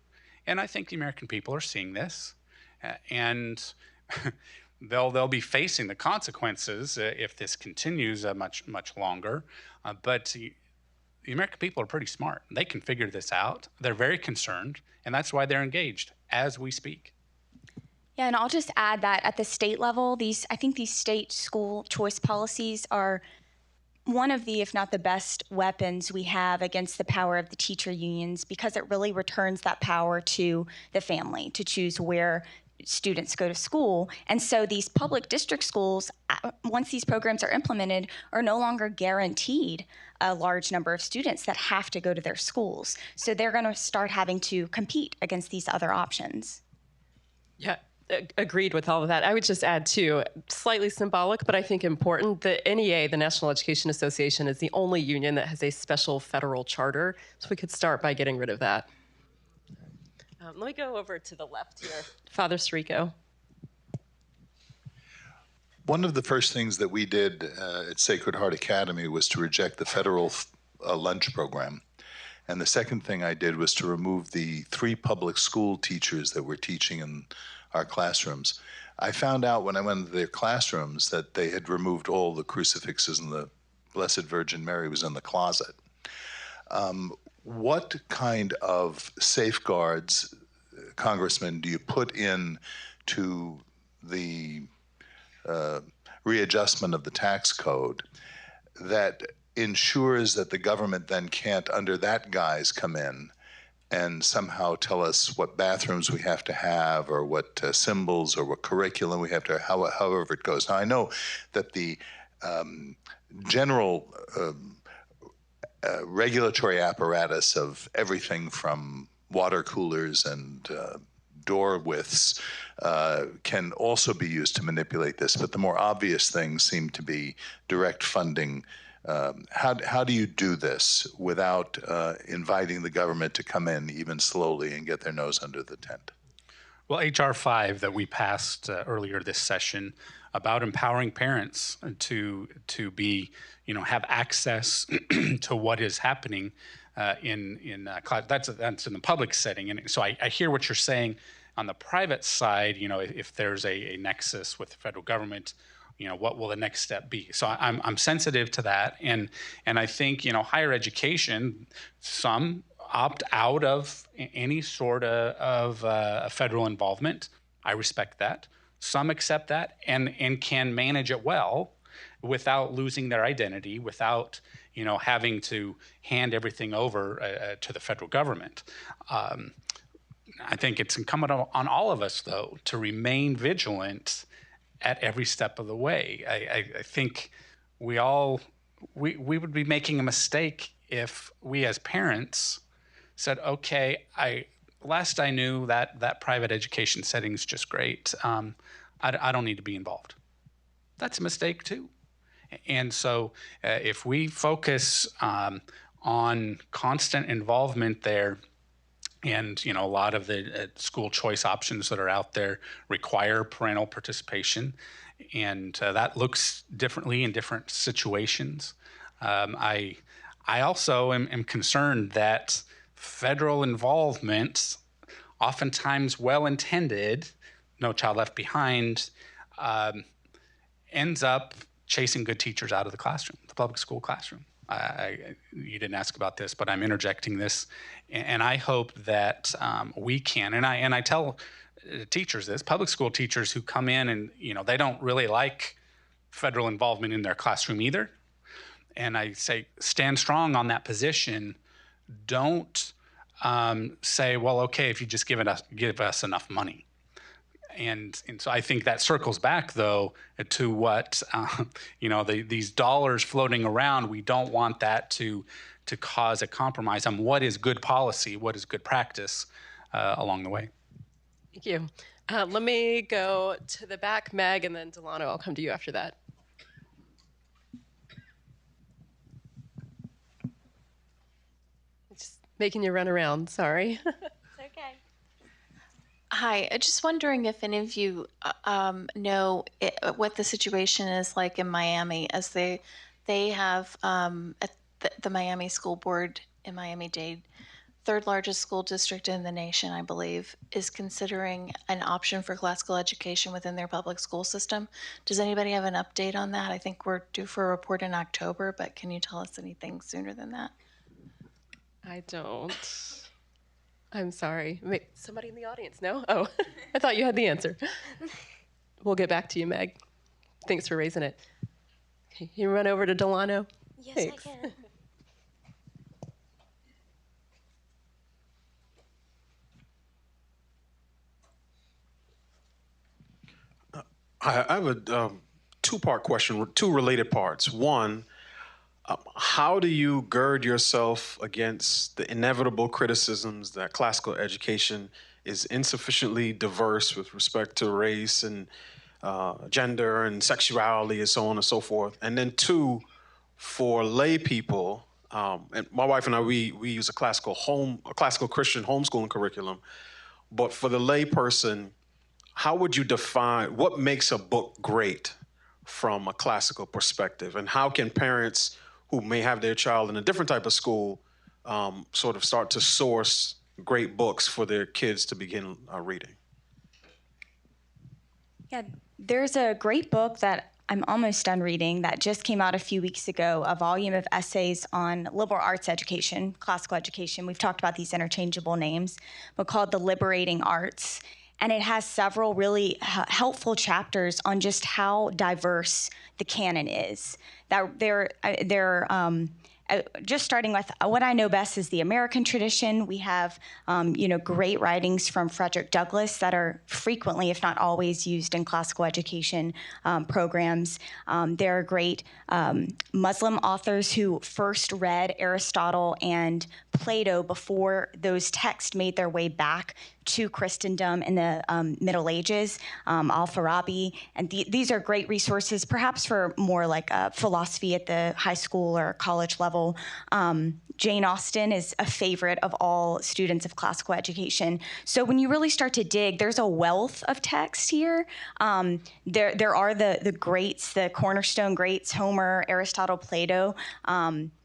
And I think the American people are seeing this, and they'll be facing the consequences if this continues much longer. But the American people are pretty smart. They can figure this out. They're very concerned, and that's why they're engaged as we speak. Yeah, and I'll just add that at the state level, I think these state school choice policies are one of the, if not the best weapons we have against the power of the teacher unions, because it really returns that power to the family to choose where students go to school. And so these public district schools, once these programs are implemented, are no longer guaranteed a large number of students that have to go to their schools. So they're going to start having to compete against these other options. Yeah, agreed with all of that. I would just add, too, slightly symbolic, but I think important, the NEA, the National Education Association, is the only union that has a special federal charter. So we could start by getting rid of that. Let me go over to the left here. Father Sirico. One of the first things that we did at Sacred Heart Academy was to reject the federal lunch program. And the second thing I did was to remove the 3 public school teachers that were teaching in our classrooms. I found out when I went into their classrooms that they had removed all the crucifixes and the Blessed Virgin Mary was in the closet. What kind of safeguards, Congressman, do you put in to the readjustment of the tax code that ensures that the government then can't, under that guise, come in and somehow tell us what bathrooms we have to have or what symbols or what curriculum we have to, however it goes? Now, I know that the general regulatory apparatus of everything from water coolers and door widths can also be used to manipulate this, but the more obvious things seem to be direct funding. How do you do this without inviting the government to come in even slowly and get their nose under the tent? Well, H.R. 5 that we passed earlier this session about empowering parents to be, have access to what is happening in class. That's in the public setting. And so I hear what you're saying on the private side. If there's a nexus with the federal government, what will the next step be? So I'm sensitive to that, and I think higher education, some opt out of any sort of federal involvement. I respect that. Some accept that and can manage it well without losing their identity, without having to hand everything over to the federal government. I think it's incumbent on all of us, though, to remain vigilant at every step of the way. I think we would be making a mistake if we as parents said, okay, last I knew that private education setting is just great. I don't need to be involved. That's a mistake too. And so if we focus on constant involvement there, and a lot of the school choice options that are out there require parental participation, and that looks differently in different situations. I also am concerned that federal involvement, oftentimes well-intended, No Child Left Behind, ends up chasing good teachers out of the classroom, the public school classroom. you didn't ask about this, but I'm interjecting this, and I hope that we can. And I tell teachers this, public school teachers who come in and they don't really like federal involvement in their classroom either. And I say, stand strong on that position. Don't say, well, okay, if you just give us enough money. And so I think that circles back, though, to what, these dollars floating around. We don't want that to cause a compromise on what is good policy, what is good practice along the way. Thank you. Let me go to the back, Meg, and then Delano, I'll come to you after that. Just making you run around, sorry. It's okay. Hi, I'm just wondering if any of you know what the situation is like in Miami, as they have at the Miami School Board in Miami-Dade, third largest school district in the nation, I believe, is considering an option for classical education within their public school system. Does anybody have an update on that? I think we're due for a report in October, but can you tell us anything sooner than that? I don't. I'm sorry. Wait, somebody in the audience? No? Oh, I thought you had the answer. We'll get back to you, Meg. Thanks for raising it. Okay, you run over to Delano? Yes, Thanks. I can. I have a two-part question, two related parts. One, how do you gird yourself against the inevitable criticisms that classical education is insufficiently diverse with respect to race and gender and sexuality and so on and so forth? And then two, for lay people, and my wife and I, we use a classical Christian homeschooling curriculum, but for the lay person, how would you define what makes a book great from a classical perspective? And how can parents who may have their child in a different type of school sort of start to source great books for their kids to begin reading? Yeah, there's a great book that I'm almost done reading that just came out a few weeks ago, a volume of essays on liberal arts education, classical education. We've talked about these interchangeable names, but called The Liberating Arts. And it has several really helpful chapters on just how diverse the canon is. That they're just starting with what I know best is the American tradition. We have, great writings from Frederick Douglass that are frequently, if not always, used in classical education programs. There are great Muslim authors who first read Aristotle and Plato before those texts made their way back to Christendom in the Middle Ages, Al-Farabi, and these are great resources, perhaps for more like philosophy at the high school or college level. Jane Austen is a favorite of all students of classical education. So when you really start to dig, there's a wealth of text here. There are the greats, the cornerstone greats, Homer, Aristotle, Plato,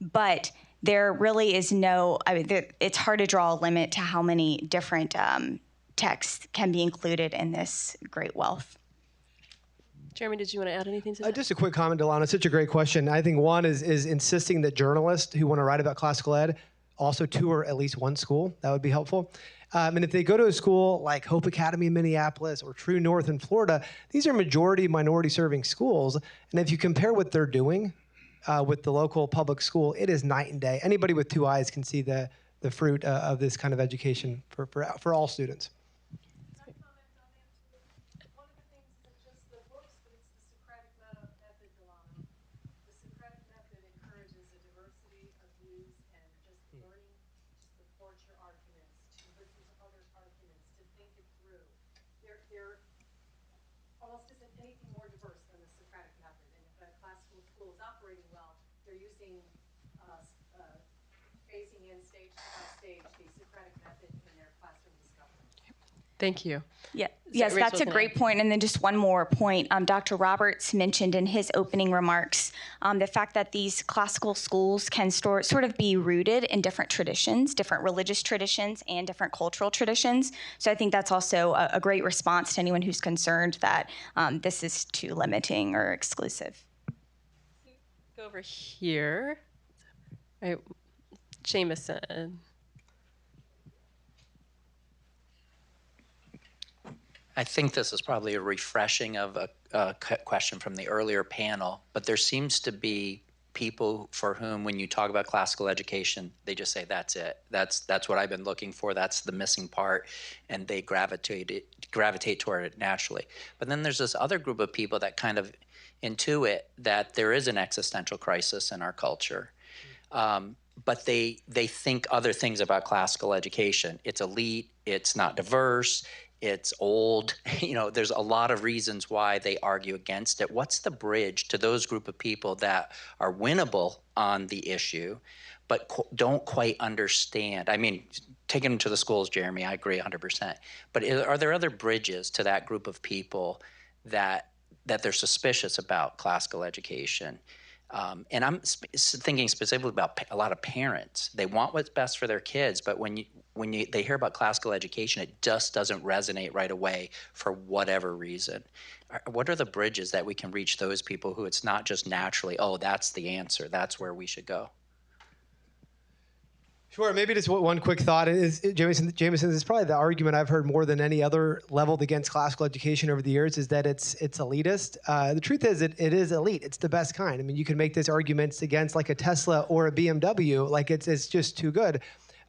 but there really is it's hard to draw a limit to how many different texts can be included in this great wealth. Jeremy, did you want to add anything to that? Just a quick comment, Delano. Such a great question. I think one is insisting that journalists who want to write about classical ed also tour at least one school. That would be helpful. And if they go to a school like Hope Academy in Minneapolis or True North in Florida, these are majority minority serving schools. And if you compare what they're doing with the local public school, it is night and day. Anybody with two eyes can see the fruit of this kind of education for all students. Thank you. Yeah. Yes, that's a great point. And then just one more point. Dr. Roberts mentioned in his opening remarks the fact that these classical schools can sort of be rooted in different traditions, different religious traditions and different cultural traditions. So I think that's also a great response to anyone who's concerned that this is too limiting or exclusive. Go over here. Right. Jameson. I think this is probably a refreshing of a question from the earlier panel, but there seems to be people for whom, when you talk about classical education, they just say, that's it. That's what I've been looking for. That's the missing part, and they gravitate toward it naturally. But then there's this other group of people that kind of intuit that there is an existential crisis in our culture. But they think other things about classical education. It's elite, it's not diverse, it's old. There's a lot of reasons why they argue against it. What's the bridge to those group of people that are winnable on the issue, but don't quite understand? I mean, taking them to the schools, Jeremy, I agree 100%. But are there other bridges to that group of people that they're suspicious about classical education? And I'm thinking specifically about a lot of parents. They want what's best for their kids, but when they hear about classical education, it just doesn't resonate right away for whatever reason. What are the bridges that we can reach those people who it's not just naturally, oh, that's the answer, that's where we should go? Sure. Maybe just one quick thought is, Jameson, this is probably the argument I've heard more than any other leveled against classical education over the years, is that it's elitist. The truth is, it is elite. It's the best kind. I mean, you can make this arguments against like a Tesla or a BMW, like it's just too good.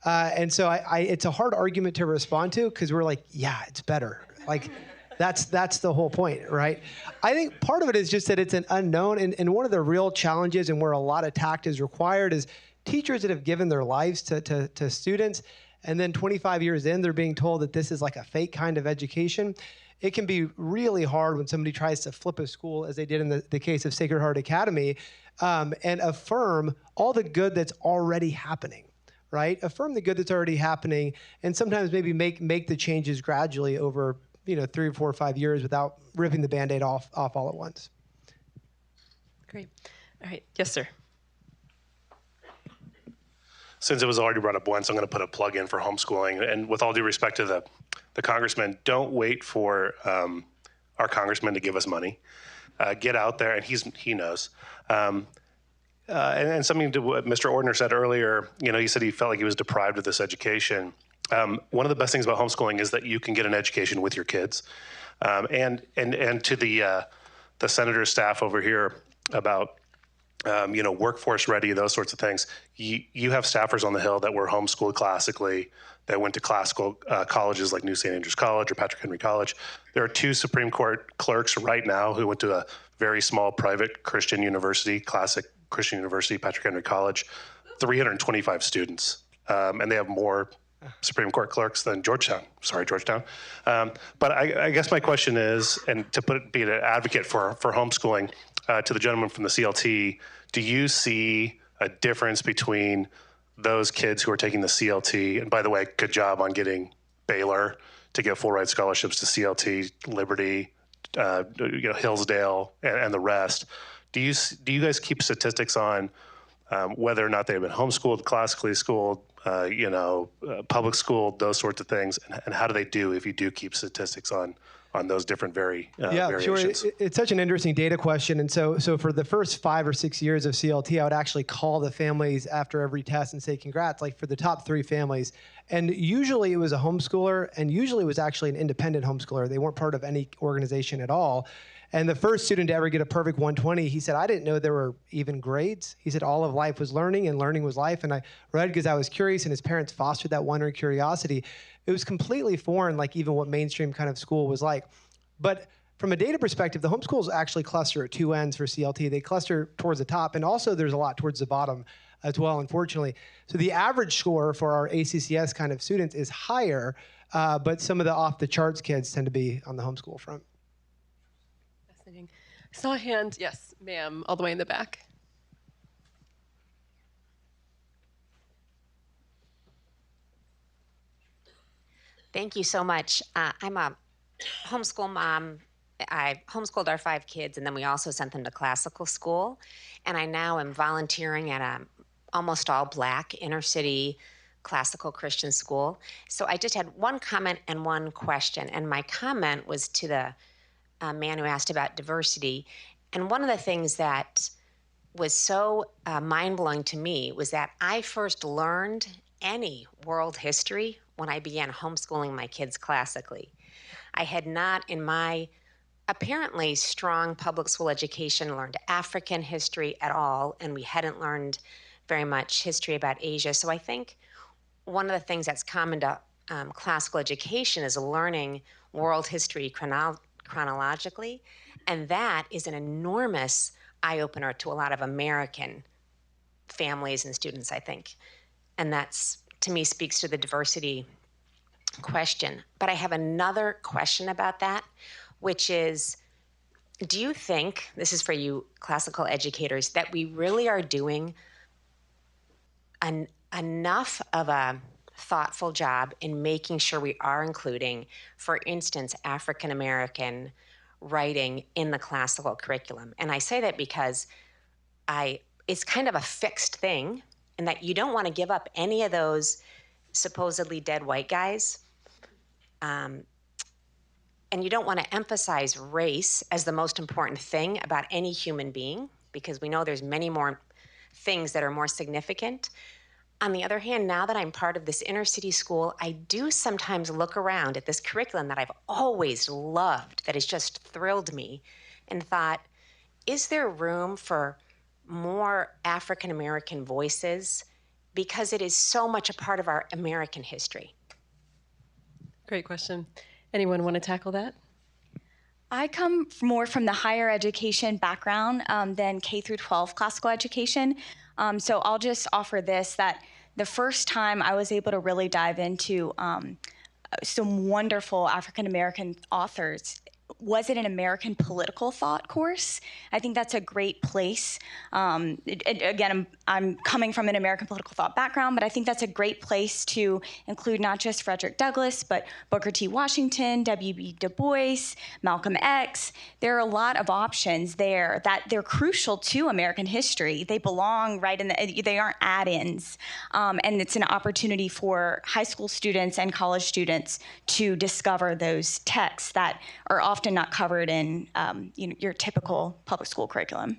And so it's a hard argument to respond to, because we're like, yeah, it's better. Like, that's the whole point, right? I think part of it is just that it's an unknown, and one of the real challenges and where a lot of tact is required is teachers that have given their lives to students, and then 25 years in, they're being told that this is like a fake kind of education. It can be really hard when somebody tries to flip a school, as they did in the case of Sacred Heart Academy, and affirm all the good that's already happening, right? Affirm the good that's already happening, and sometimes maybe make the changes gradually over 3 or 4 or 5 years without ripping the Band-Aid off all at once. Great. All right. Yes, sir. Since it was already brought up once, I'm going to put a plug in for homeschooling. And with all due respect to the congressman, don't wait for our congressman to give us money. Get out there, and he knows. And something to what Mr. Ordner said earlier, he said he felt like he was deprived of this education. One of the best things about homeschooling is that you can get an education with your kids. And to the senator's staff over here about workforce ready, those sorts of things. You have staffers on the Hill that were homeschooled classically, that went to classical colleges like New St. Andrews College or Patrick Henry College. There are 2 Supreme Court clerks right now who went to a very small private Christian university, classic Christian university, Patrick Henry College, 325 students. And they have more Supreme Court clerks than Georgetown. Sorry, Georgetown. But I guess my question is, and to be an advocate for homeschooling, to the gentleman from the CLT, do you see a difference between those kids who are taking the CLT, and by the way, good job on getting Baylor to get full ride scholarships to CLT, Liberty, Hillsdale, and the rest. Do you guys keep statistics on whether or not they've been homeschooled, classically schooled, public schooled, those sorts of things, and how do they do if you do keep statistics on those different variations? Sure. It's such an interesting data question. And so for the first 5 or 6 years of CLT, I would actually call the families after every test and say, congrats, like for the top 3 families. And usually it was a homeschooler, and usually it was actually an independent homeschooler. They weren't part of any organization at all. And the first student to ever get a perfect 120, he said, I didn't know there were even grades. He said all of life was learning, and learning was life. And I read because I was curious, and his parents fostered that wonder and curiosity. It was completely foreign, like even what mainstream kind of school was like. But from a data perspective, the homeschools actually cluster at 2 ends for CLT. They cluster towards the top, and also there's a lot towards the bottom as well, unfortunately. So the average score for our ACCS kind of students is higher, but some of the off-the-charts kids tend to be on the homeschool front. Fascinating. I saw a hand. Yes, ma'am, all the way in the back. Thank you so much. I'm a homeschool mom. I homeschooled our 5 kids, and then we also sent them to classical school. And I now am volunteering at a almost all Black inner city classical Christian school. So I just had one comment and one question. And my comment was to the man who asked about diversity. And one of the things that was so mind-blowing to me was that I first learned any world history when I began homeschooling my kids classically. I had not, in my apparently strong public school education, learned African history at all, and we hadn't learned very much history about Asia. So I think one of the things that's common to classical education is learning world history chronologically, and that is an enormous eye-opener to a lot of American families and students, I think. And that's, to me, speaks to the diversity question. But I have another question about that, which is, do you think, this is for you classical educators, that we really are doing enough of a thoughtful job in making sure we are including, for instance, African American writing in the classical curriculum? And I say that because it's kind of a fixed thing, and that you don't want to give up any of those supposedly dead white guys. And you don't want to emphasize race as the most important thing about any human being, because we know there's many more things that are more significant. On the other hand, now that I'm part of this inner city school, I do sometimes look around at this curriculum that I've always loved, that has just thrilled me, and thought, is there room for more African American voices? Because it is so much a part of our American history. Great question. Anyone want to tackle that? I come more from the higher education background than K through 12 classical education. So I'll just offer this, that the first time I was able to really dive into some wonderful African American authors was it an American political thought course. I think that's a great place. Again, I'm coming from an American political thought background, but I think that's a great place to include not just Frederick Douglass, but Booker T. Washington, W.B. Du Bois, Malcolm X. There are a lot of options there that they're crucial to American history. They belong right in they aren't add-ins. And it's an opportunity for high school students and college students to discover those texts that are often not covered in your typical public school curriculum.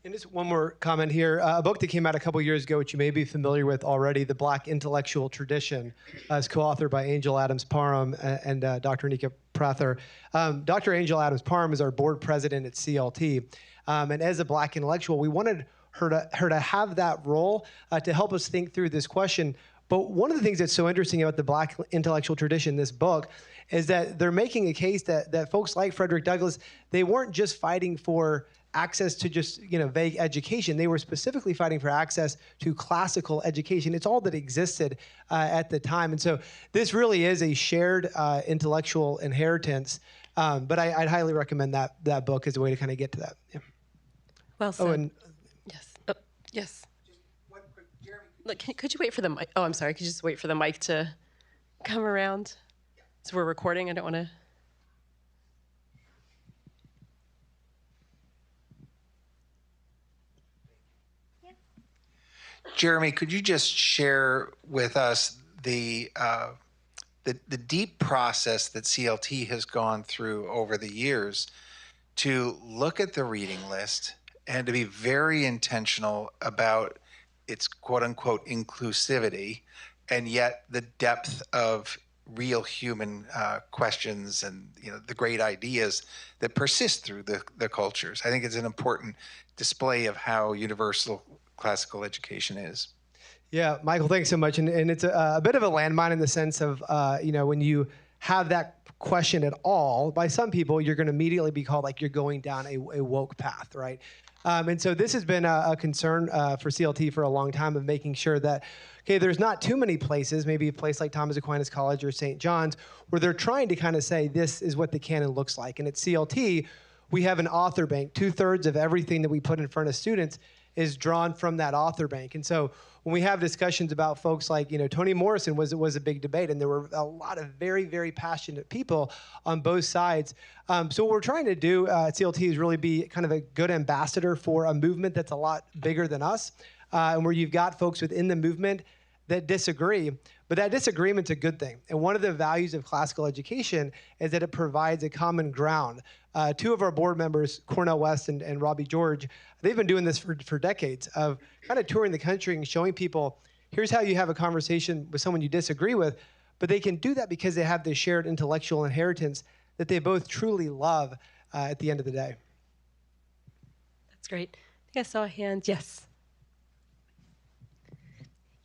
And just one more comment here. A book that came out a couple years ago, which you may be familiar with already, The Black Intellectual Tradition, is co-authored by Angel Adams Parham and Dr. Nika Prather. Dr. Angel Adams Parham is our board president at CLT. And as a Black intellectual, we wanted her to have that role to help us think through this question. But one of the things that's so interesting about the Black intellectual tradition, this book, is that they're making a case that folks like Frederick Douglass, they weren't just fighting for access to just vague education. They were specifically fighting for access to classical education. It's all that existed at the time. And so this really is a shared intellectual inheritance. But I'd highly recommend that book as a way to kind of get to that. Yeah. Well said. Oh, and yes. Yes. Look, could you wait for the mic? Oh, I'm sorry. Could you just wait for the mic to come around? So we're recording. I don't want to. Jeremy, could you just share with us the deep process that CLT has gone through over the years to look at the reading list and to be very intentional about its quote-unquote inclusivity, and yet the depth of real human questions and the great ideas that persist through the cultures? I think it's an important display of how universal classical education is. Yeah, Michael, thanks so much. And it's a bit of a landmine in the sense of, when you have that question at all, by some people, you're going to immediately be called like you're going down a woke path, right? And so this has been a concern for CLT for a long time, of making sure that, okay, there's not too many places, maybe a place like Thomas Aquinas College or St. John's, where they're trying to kind of say this is what the canon looks like. And at CLT, we have an author bank. 2/3 of everything that we put in front of students is drawn from that author bank. And so when we have discussions about folks like, Toni Morrison was a big debate, and there were a lot of very, very passionate people on both sides. So what we're trying to do at CLT is really be kind of a good ambassador for a movement that's a lot bigger than us, and where you've got folks within the movement that disagree, but that disagreement's a good thing. And one of the values of classical education is that it provides a common ground. Two of our board members, Cornell West and Robbie George, they've been doing this for decades of kind of touring the country and showing people, here's how you have a conversation with someone you disagree with, but they can do that because they have this shared intellectual inheritance that they both truly love at the end of the day. That's great. I think I saw a hand. Yes.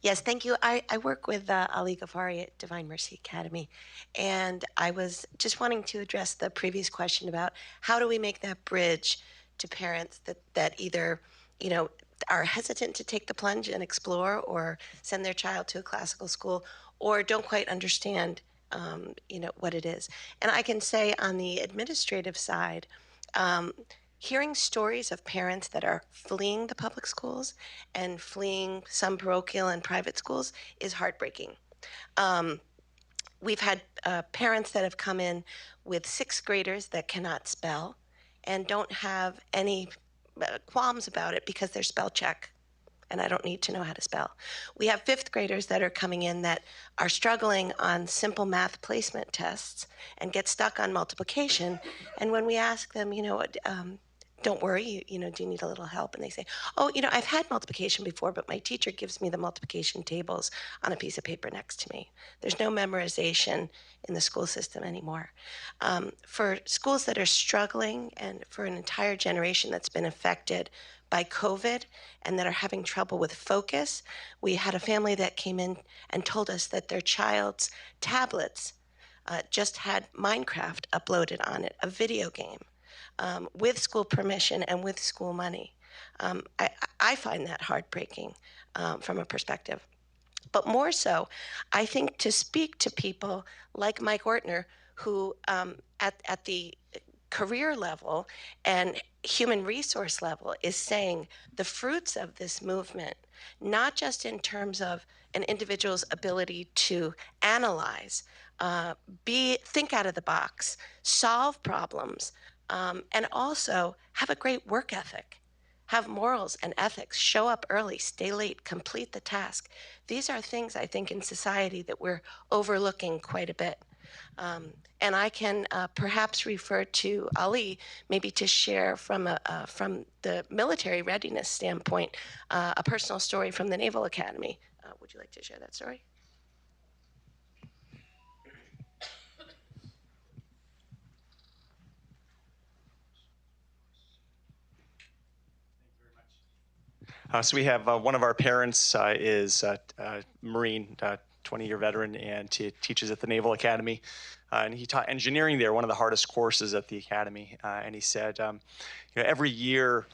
Yes, thank you. I work with Ali Ghaffari at Divine Mercy Academy, and I was just wanting to address the previous question about how do we make that bridge to parents that either, are hesitant to take the plunge and explore or send their child to a classical school or don't quite understand, what it is. And I can say on the administrative side, hearing stories of parents that are fleeing the public schools and fleeing some parochial and private schools is heartbreaking. We've had parents that have come in with sixth graders that cannot spell and don't have any qualms about it because they're spell check and I don't need to know how to spell. We have fifth graders that are coming in that are struggling on simple math placement tests and get stuck on multiplication. And when we ask them, don't worry, do you need a little help? And they say, oh, I've had multiplication before, but my teacher gives me the multiplication tables on a piece of paper next to me. There's no memorization in the school system anymore. For schools that are struggling and for an entire generation that's been affected by COVID and that are having trouble with focus, we had a family that came in and told us that their child's tablets just had Minecraft uploaded on it, a video game. With school permission and with school money. I find that heartbreaking from a perspective. But more so, I think to speak to people like Mike Ortner, who at the career level and human resource level is saying the fruits of this movement, not just in terms of an individual's ability to analyze, think out of the box, solve problems, and also have a great work ethic, have morals and ethics, show up early, stay late, complete the task. These are things I think in society that we're overlooking quite a bit. And I can perhaps refer to Ali, maybe to share from the military readiness standpoint, a personal story from the Naval Academy. Would you like to share that story? So we have one of our parents is a Marine, 20-year veteran, and he teaches at the Naval Academy. And he taught engineering there, one of the hardest courses at the academy. And he said, every year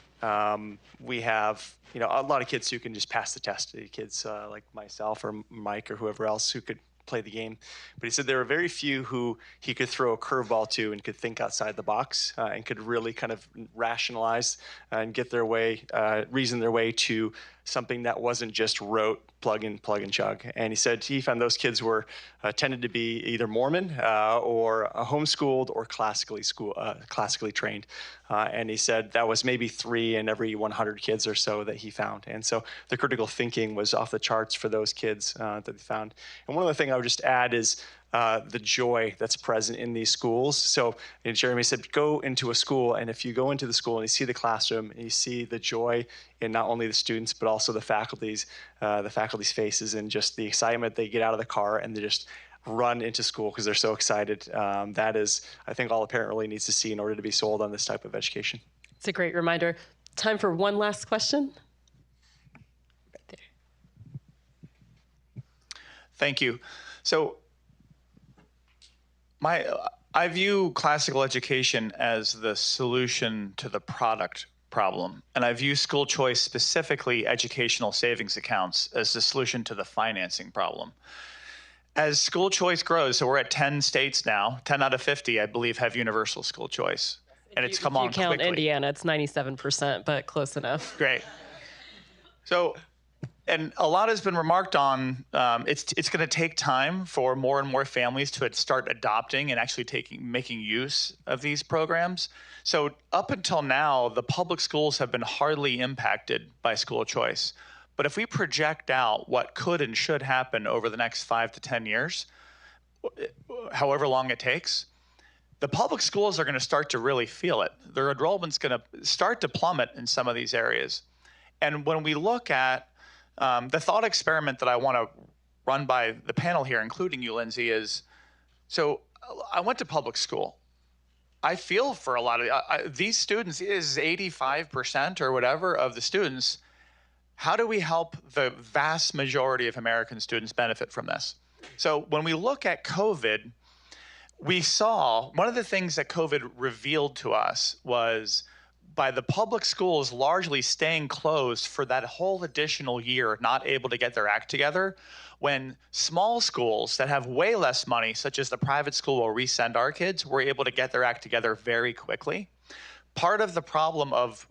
we have, a lot of kids who can just pass the test. Kids like myself or Mike or whoever else who could play the game. But he said there were very few who he could throw a curveball to and could think outside the box and could really kind of rationalize and get their way, reason their way to something that wasn't just rote, plug and chug. And he said he found those kids were tended to be either Mormon or homeschooled or classically trained. And he said that was maybe 3 in every 100 kids or so that he found. And so the critical thinking was off the charts for those kids that he found. And one other thing I would just add is the joy that's present in these schools. So Jeremy said, go into a school, and if you go into the school and you see the classroom and you see the joy in not only the students but also the faculty's faces and just the excitement, they get out of the car and they just run into school because they're so excited. That is, I think, all a parent really needs to see in order to be sold on this type of education. It's a great reminder. Time for one last question. Right there. Thank you. So I view classical education as the solution to the product problem. And I view school choice, specifically educational savings accounts, as the solution to the financing problem. As school choice grows, so we're at 10 states now, 10 out of 50, I believe, have universal school choice. And it's come on quickly. If you count Indiana, it's 97%, but close enough. Great. So, and a lot has been remarked on. It's going to take time for more and more families to start adopting and actually making use of these programs. So up until now, the public schools have been hardly impacted by school choice. But if we project out what could and should happen over the next 5 to 10 years, however long it takes, the public schools are going to start to really feel it. Their enrollment's going to start to plummet in some of these areas. And when we look at the thought experiment that I want to run by the panel here, including you, Lindsay, is, so I went to public school. I feel for a lot of these students, is 85% or whatever of the students. How do we help the vast majority of American students benefit from this? So when we look at COVID, we saw one of the things that COVID revealed to us was by the public schools largely staying closed for that whole additional year, not able to get their act together, when small schools that have way less money, such as the private school where we send our kids, were able to get their act together very quickly. Part of the problem of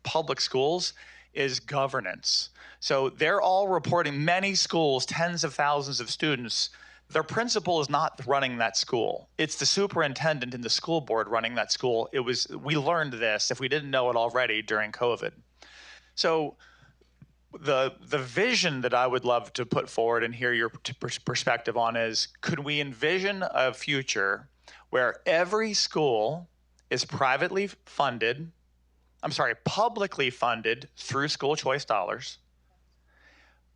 public schools is governance. So they're all reporting, many schools, tens of thousands of students, their principal is not running that school. It's the superintendent and the school board running that school. We learned this, if we didn't know it already, during COVID. So the vision that I would love to put forward and hear your perspective on is, could we envision a future where every school is publicly funded through school choice dollars,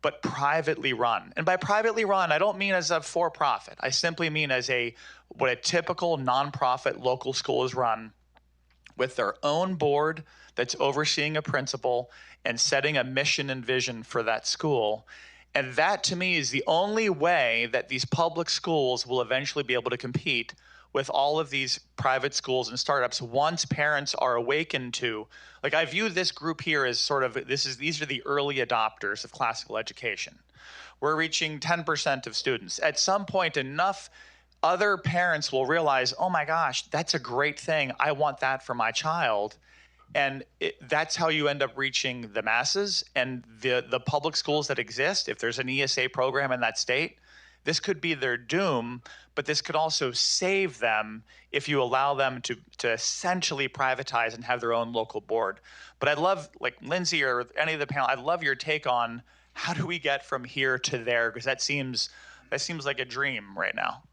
but privately run? And by privately run, I don't mean as a for-profit. I simply mean as what a typical nonprofit local school is run, with their own board that's overseeing a principal and setting a mission and vision for that school. And that, to me, is the only way that these public schools will eventually be able to compete with all of these private schools and startups once parents are awakened to, like, I view this group here as sort of, these are the early adopters of classical education. We're reaching 10% of students. At some point, enough other parents will realize, oh my gosh, that's a great thing. I want that for my child. And that's how you end up reaching the masses. And the public schools that exist, if there's an ESA program in that state, this could be their doom, but this could also save them if you allow them to essentially privatize and have their own local board. But I'd love, like Lindsay or any of the panel, I'd love your take on how do we get from here to there, because that seems like a dream right now.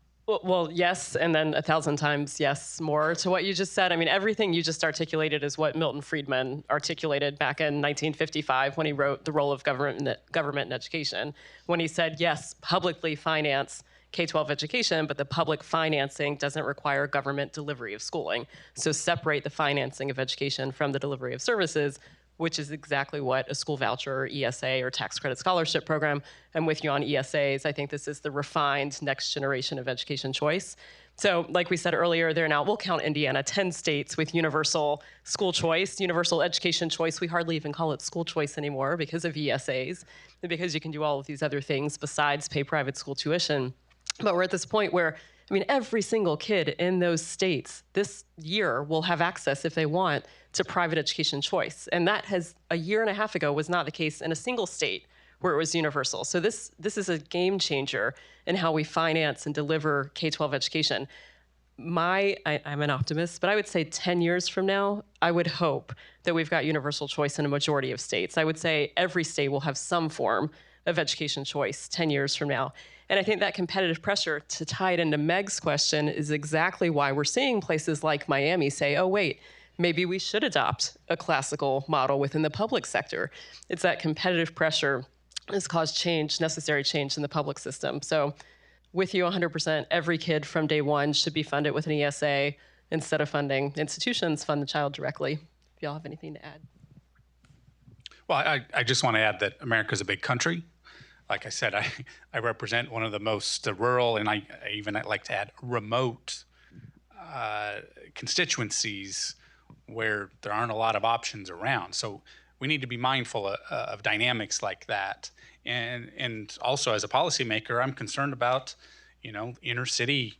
Well, yes, and then 1,000 times yes more to what you just said. I mean, everything you just articulated is what Milton Friedman articulated back in 1955 when he wrote The Role of Government in Education, when he said, yes, publicly finance K-12 education, but the public financing doesn't require government delivery of schooling. So separate the financing of education from the delivery of services, which is exactly what a school voucher or ESA or tax credit scholarship program. I'm with you on ESAs. I think this is the refined next generation of education choice. So like we said earlier, we'll count Indiana, 10 states with universal school choice, universal education choice. We hardly even call it school choice anymore because of ESAs, and because you can do all of these other things besides pay private school tuition. But we're at this point where, I mean, every single kid in those states this year will have access, if they want, to private education choice. And that a year and a half ago was not the case in a single state where it was universal. So this is a game changer in how we finance and deliver K-12 education. I'm an optimist, but I would say 10 years from now, I would hope that we've got universal choice in a majority of states. I would say every state will have some form of education choice 10 years from now. And I think that competitive pressure, to tie it into Meg's question, is exactly why we're seeing places like Miami say, oh, wait, maybe we should adopt a classical model within the public sector. It's that competitive pressure has caused change, necessary change in the public system. So with you 100%, every kid from day one should be funded with an ESA. Instead of funding institutions, fund the child directly. If y'all have anything to add. Well, I just want to add that America's a big country. Like I said, I represent one of the most rural, and I even like to add remote constituencies where there aren't a lot of options around. So we need to be mindful of dynamics like that. And also as a policymaker, I'm concerned about, inner city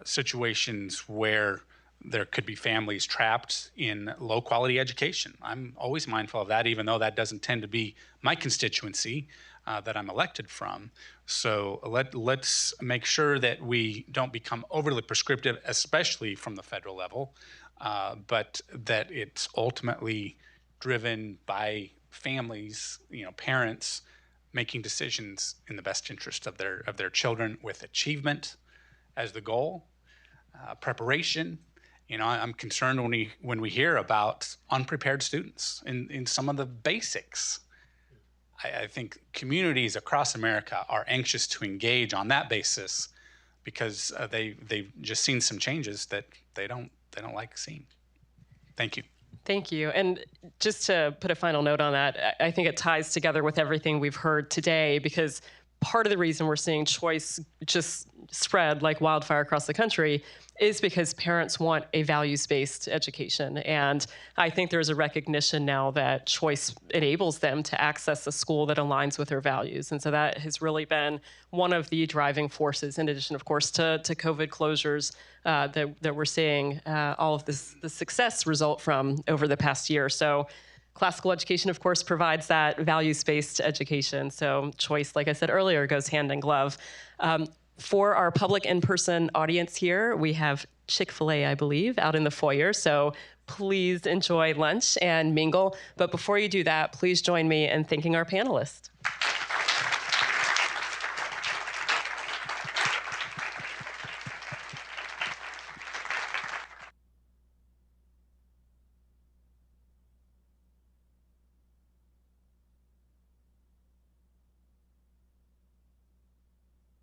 situations where there could be families trapped in low quality education. I'm always mindful of that, even though that doesn't tend to be my constituency that I'm elected from. So let's make sure that we don't become overly prescriptive, especially from the federal level, but that it's ultimately driven by families, parents making decisions in the best interest of their children with achievement as the goal, preparation. I'm concerned when we hear about unprepared students in some of the basics. I think communities across America are anxious to engage on that basis because they've just seen some changes that they don't like seeing. Thank you. Thank you. And just to put a final note on that, I think it ties together with everything we've heard today, because part of the reason we're seeing choice just spread like wildfire across the country is because parents want a values-based education. And I think there's a recognition now that choice enables them to access a school that aligns with their values. And so that has really been one of the driving forces, in addition, of course, to COVID closures that we're seeing all of the success result from over the past year. So classical education, of course, provides that values-based education. So choice, like I said earlier, goes hand in glove. For our public in-person audience here, we have Chick-fil-A, I believe, out in the foyer. So please enjoy lunch and mingle. But before you do that, please join me in thanking our panelists.